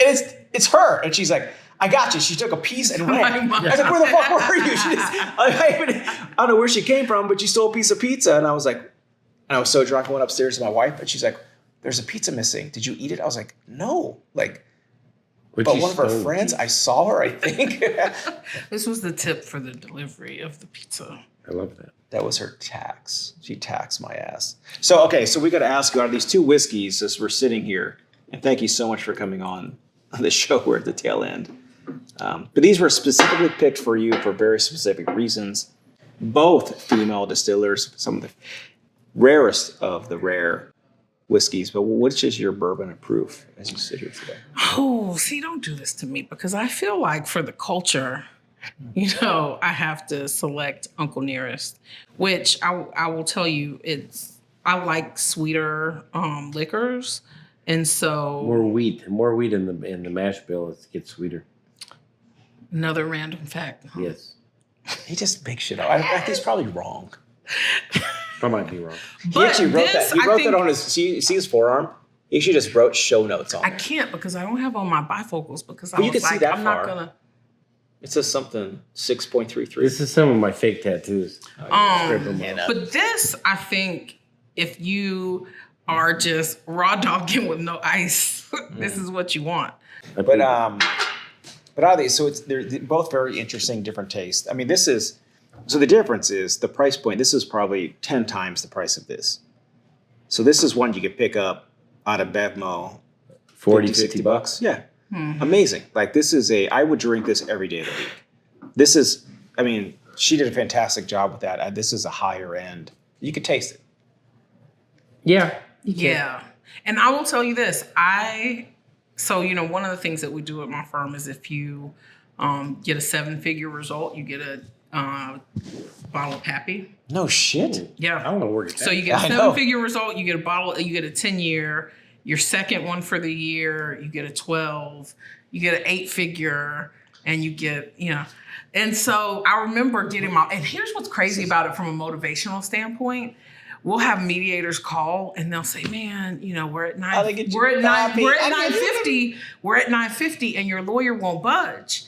and it's her, and she's like, I got you. She took a piece and ran. I was like, where the fuck were you? I don't know where she came from, but she stole a piece of pizza. And I was like, And I was so drunk, I went upstairs to my wife, and she's like, there's a pizza missing. Did you eat it? I was like, no. Like, but one of our friends, I saw her, I think. This was the tip for the delivery of the pizza. I love that. That was her tax. She taxed my ass. So, okay, so we got to ask you, out of these two whiskeys, as we're sitting here, and thank you so much for coming on the show. We're at the tail end. But these were specifically picked for you for very specific reasons. Both female distillers, some of the rarest of the rare whiskeys. But which is your bourbon of proof as you sit here today? Oh, see, don't do this to me, because I feel like for the culture, I have to select Uncle Nearest, which I will tell you, I like sweeter liquors, and so more wheat in the mash bill. It gets sweeter. Another random fact. Huh? Yes, he just makes shit up. I think he's probably wrong. I might be wrong. But he actually wrote that. He wrote that on his. See his forearm. He actually just wrote show notes on it. I can't, because I don't have on my bifocals, because Well, I you was can see like, that I'm far. not gonna. It says something 6.33. This is some of my fake tattoos. But this, I think, if you are just raw dogging with no ice, this is what you want. But are they? So they're both very interesting, different tastes. I mean, this is. So the difference is the price point. This is probably 10 times the price of this. So this is one you could pick up out of Bevmo. 40, 50 bucks. Yeah. Mm-hmm. Amazing. Like this is I would drink this every day of the week. This is, I mean, she did a fantastic job with that. This is a higher end. You could taste it. Yeah. Yeah. And I will tell you this. One of the things that we do at my firm is if you get a 7-figure result, you get a bottle of Pappy. No shit. Yeah. I don't know where to get that. So you get a 7-figure result, you get a bottle, you get a 10-year, your second one for the year, you get a 12, you get an 8-figure, and you get, And so I remember getting and here's what's crazy about it from a motivational standpoint. We'll have mediators call and they'll say, man, we're at 950 and your lawyer won't budge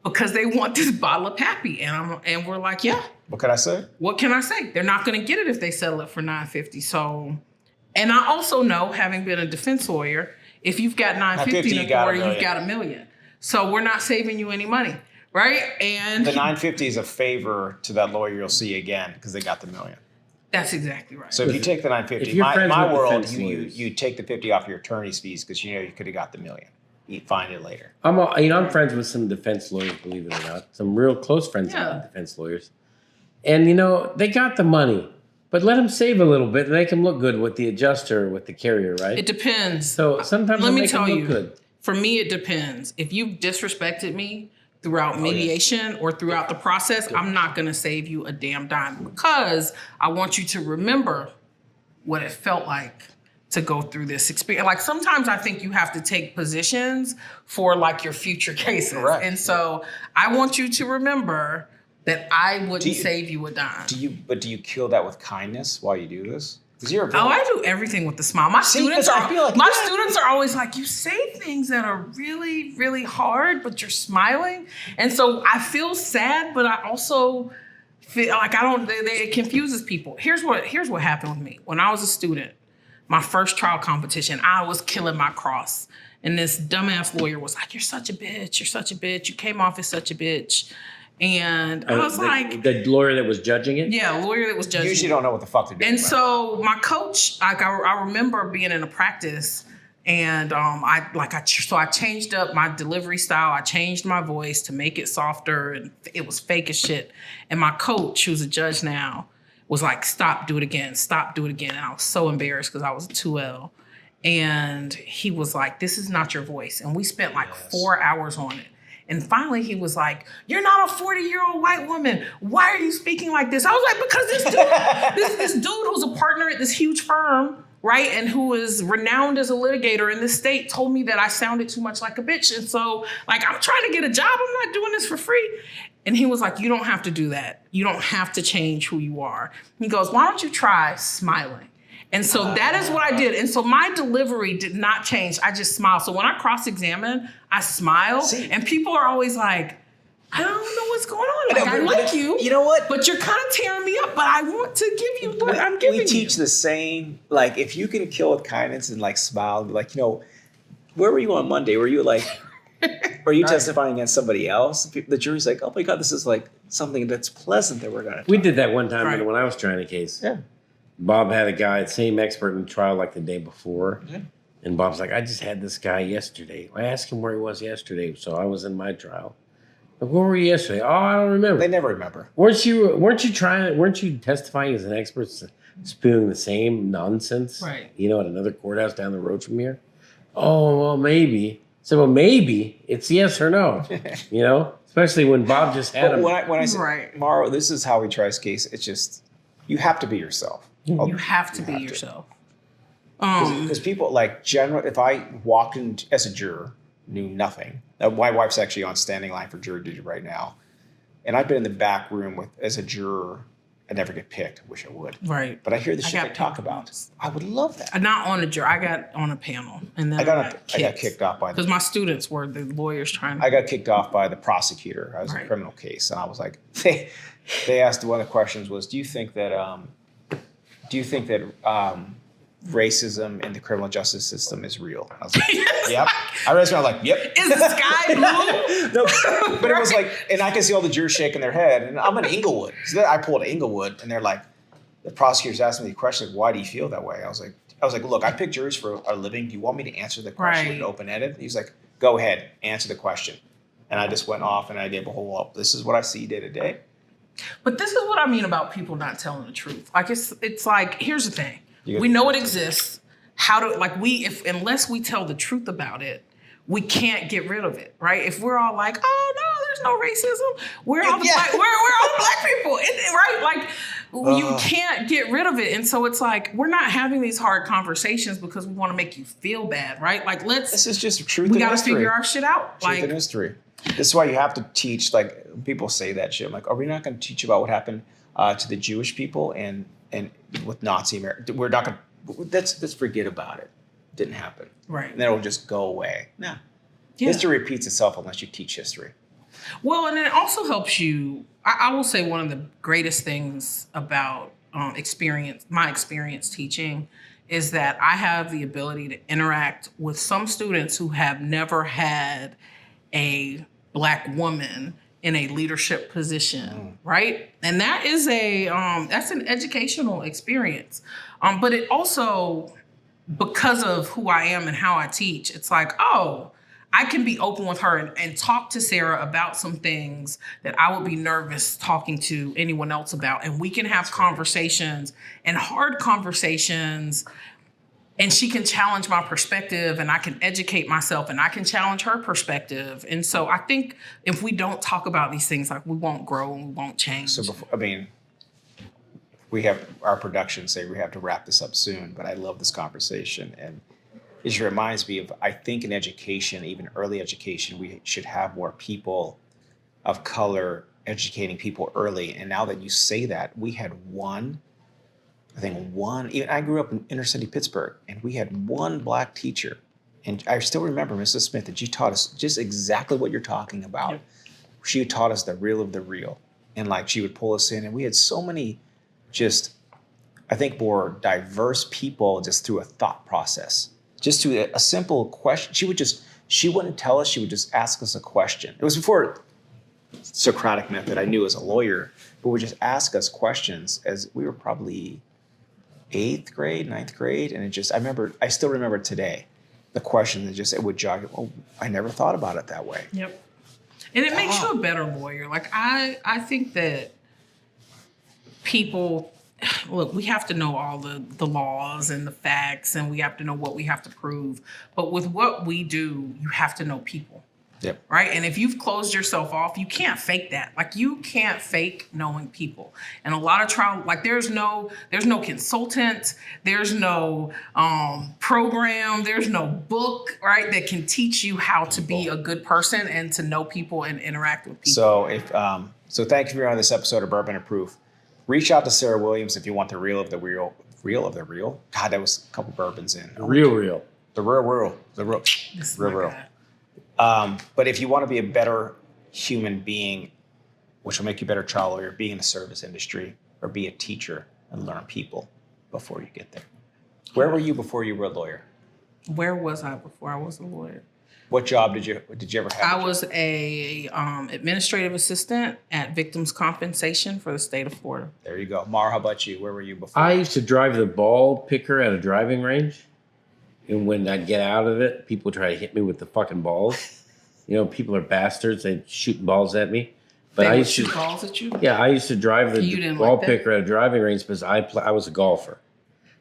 because they want this bottle of Pappy. And we're like, yeah. What can I say? What can I say? They're not going to get it if they settle it for $950. So, and I also know, having been a defense lawyer, if you've got $950 in a court, you've got $1 million. So we're not saving you any money, right? And the $950 is a favor to that lawyer you'll see again because they got the $1 million. That's exactly right. So if you take the $950, my world, you take the $50 off your attorney's fees because you could have got the $1 million. You find it later. I'm friends with some defense lawyers, believe it or not. Some real close friends with defense lawyers. And, they got the money, but let them save a little bit and make them look good with the adjuster, with the carrier, right? It depends. So sometimes let me make tell them look you, good. For me, it depends. If you've disrespected me throughout mediation or throughout the process, I'm not going to save you a damn dime because I want you to remember what it felt like to go through this experience. Like sometimes I think you have to take positions for like your future cases. Correct. And so I want you to remember that I wouldn't save you a dime. Do you kill that with kindness while you do this? I do everything with a smile. My students are always like, you say things that are really, really hard, but you're smiling. And so I feel sad, but I also feel like it confuses people. Here's what happened with me. When I was a student, my first trial competition, I was killing my cross. And this dumbass lawyer was like, you're such a bitch. You're such a bitch. You came off as such a bitch. And I was the lawyer that was judging it? Yeah, lawyer that was judging it. Usually don't know what the fuck to do. And so my coach, I remember being in a practice and I changed up my delivery style. I changed my voice to make it softer and it was fake as shit. And my coach, who's a judge now, was like, stop, do it again. And I was so embarrassed because I was a 2L. And he was like, this is not your voice. And we spent 4 hours on it. And finally he was like, you're not a 40-year-old white woman. Why are you speaking like this? I was like, because this dude who's a partner at this huge firm, right? And who is renowned as a litigator in this state told me that I sounded too much like a bitch. And so I'm trying to get a job. I'm not doing this for free. And he was like, you don't have to do that. You don't have to change who you are. He goes, why don't you try smiling? And so that is what I did. And so my delivery did not change. I just smiled. So when I cross-examine, I smile. And people are always like, I don't know what's going on. Like, I like you. You know what? But you're kind of tearing me up, but I want to give you what I'm giving you. We teach the same, like, if you can kill with kindness and, like, smile, and be like, where were you on Monday? Were you, like, are you testifying against somebody else? The jury's like, oh, my God, this is, like, something that's pleasant that we're going to We did that one time when I was trying a case. Yeah. Bob had a guy, same expert in the trial, like the day before. Yeah. And Bob's like, I just had this guy yesterday. I asked him where he was yesterday, so I was in my trial. Like, where were you yesterday? Oh, I don't remember. They never remember. Weren't you testifying as an expert, spewing the same nonsense? Right. At another courthouse down the road from here? Oh, well, maybe. So, well, maybe it's yes or no. Especially when Bob just had him. When I say, Mauro, this is how we try his case. It's just, you have to be yourself. You have to be yourself. Because people, like, generally, if I walked in as a juror, knew nothing. My wife's actually on standing line for jury duty right now. And I've been in the back room as a juror. I never get picked. I wish I would. Right. But I hear the shit they talk about. I would love that. Not on a jury. I got on a panel. And then I got kicked off by... Because my students were the lawyers trying to... I got kicked off by the prosecutor. I was in a criminal case. And I was like... They asked, one of the questions was, do you think that racism in the criminal justice system is real? I was like, yep. I raised my hand, like, yep. Is the sky blue? No, but it was like, and I can see all the jurors shaking their head. And I'm in Inglewood. So I pulled Inglewood, and they're like, the prosecutors asked me the question, why do you feel that way? I was like, look, I pick juries for a living. Do you want me to answer the question in open-ended? He was like, go ahead, answer the question. And I just went off and I gave a whole, this is what I see day to day. But this is what I mean about people not telling the truth. Like, it's like, here's the thing. We know it exists. Unless we tell the truth about it, we can't get rid of it, right? If we're all like, oh no, there's no racism. We're all the black people, right? Like, you can't get rid of it. And so it's like, we're not having these hard conversations because we want to make you feel bad, right? Like, this is just truth. We got to figure our shit out. Truth in history. This is why you have to teach, like, people say that shit. I'm like, are we not going to teach about what happened to the Jewish people and with Nazi America? We're not going to, let's forget about it. Didn't happen. Right. And then it'll just go away. No. Yeah. History repeats itself unless you teach history. Well, and it also helps you, I will say one of the greatest things about my experience teaching is that I have the ability to interact with some students who have never had a Black woman in a leadership position, right? And that is that's an educational experience. But it also, because of who I am and how I teach, it's like, oh, I can be open with her and talk to Sara about some things that I would be nervous talking to anyone else about. And we can have conversations and hard conversations, and she can challenge my perspective and I can educate myself and I can challenge her perspective. And so I think if we don't talk about these things, like, we won't grow and we won't change. So we have our production say we have to wrap this up soon, but I love this conversation. And it just reminds me of, I think in education, even early education, we should have more people of color educating people early. And now that you say that, we had even I grew up in inner city Pittsburgh, and we had one Black teacher. And I still remember Mrs. Smith, that she taught us just exactly what you're talking about. Yep. She taught us the real of the real. And, like, she would pull us in, and we had so many just, I think, more diverse people just through a thought process. Just to a simple question. She wouldn't tell us, she would just ask us a question. It was before Socratic method I knew as a lawyer, but would just ask us questions as we were probably 8th grade, 9th grade. And I still remember today, the question that it would jog, oh, I never thought about it that way. Yep. And it makes you a better lawyer. Like, I think that people, look, we have to know all the laws and the facts, and we have to know what we have to prove. But with what we do, you have to know people. Yep. Right? And if you've closed yourself off, you can't fake that. Like, you can't fake knowing people. And a lot of trial, like, there's no consultant, there's no program, there's no book, right, that can teach you how to be a good person and to know people and interact with people. So thank you for being on this episode of Bourbon and Proof. Reach out to Sara Williams if you want the real of the real. Real of the real? God, that was a couple bourbons in. The real. The real. But if you want to be a better human being, which will make you a better trial lawyer, be in the service industry or be a teacher and learn people before you get there. Where were you before you were a lawyer? Where was I before I was a lawyer? What job did you ever have? I was a administrative assistant at Victims Compensation for the state of Florida. There you go. Mara, how about you? Where were you before? I used to drive the ball picker at a driving range. And when I'd get out of it, people would try to hit me with the fucking balls. You know, people are bastards. They'd shoot balls at me. But They I would used to shoot balls at you? Yeah, I used to drive You the didn't ball like that? picker at a driving range because I was a golfer.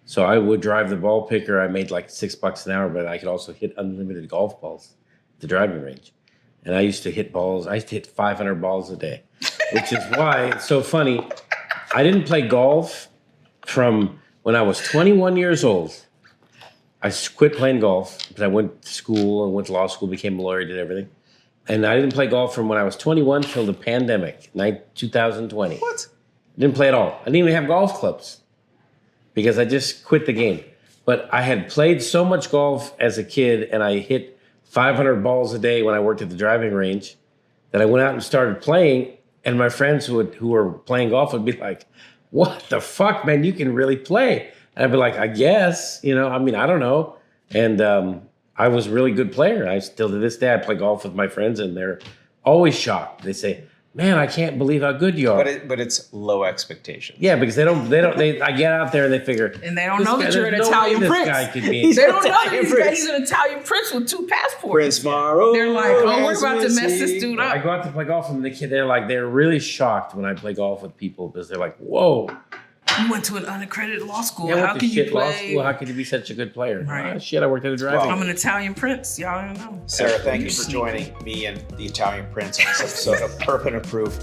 So I would drive the ball picker. I made like $6 an hour, but I could also hit unlimited golf balls at the driving range. And I used to hit balls. I used to hit 500 balls a day, which is why it's so funny. I didn't play golf from when I was 21 years old. I quit playing golf because I went to school and went to law school, became a lawyer, did everything. And I didn't play golf from when I was 21 till the pandemic, 2020. What? I didn't play at all. I didn't even have golf clubs because I just quit the game. But I had played so much golf as a kid and I hit 500 balls a day when I worked at the driving range that I went out and started playing. And my friends who were playing golf would be like, what the fuck, man, you can really play. And I'd be like, I guess, I don't know. And I was a really good player. I still to this day, I play golf with my friends and they're always shocked. They say, man, I can't believe how good you are. But it's low expectations. Yeah, because I get out there and they figure. And they don't know that you're an Italian this prince. guy could be. They don't know that Italian he's an Italian prince with 2 passports. Prince Maro. They're like, oh, we're about to mess this dude I up. go out to play golf and they're really shocked when I play golf with people because they're like, whoa. You went to an unaccredited law school. Yeah, How can you law play? school. How could you be such a good player? Right. Shit, I worked at a driving. I'm an Italian prince. Y'all don't know. Sarah, thank you for joining me and the Italian Prince on this episode of Bourbon Approved.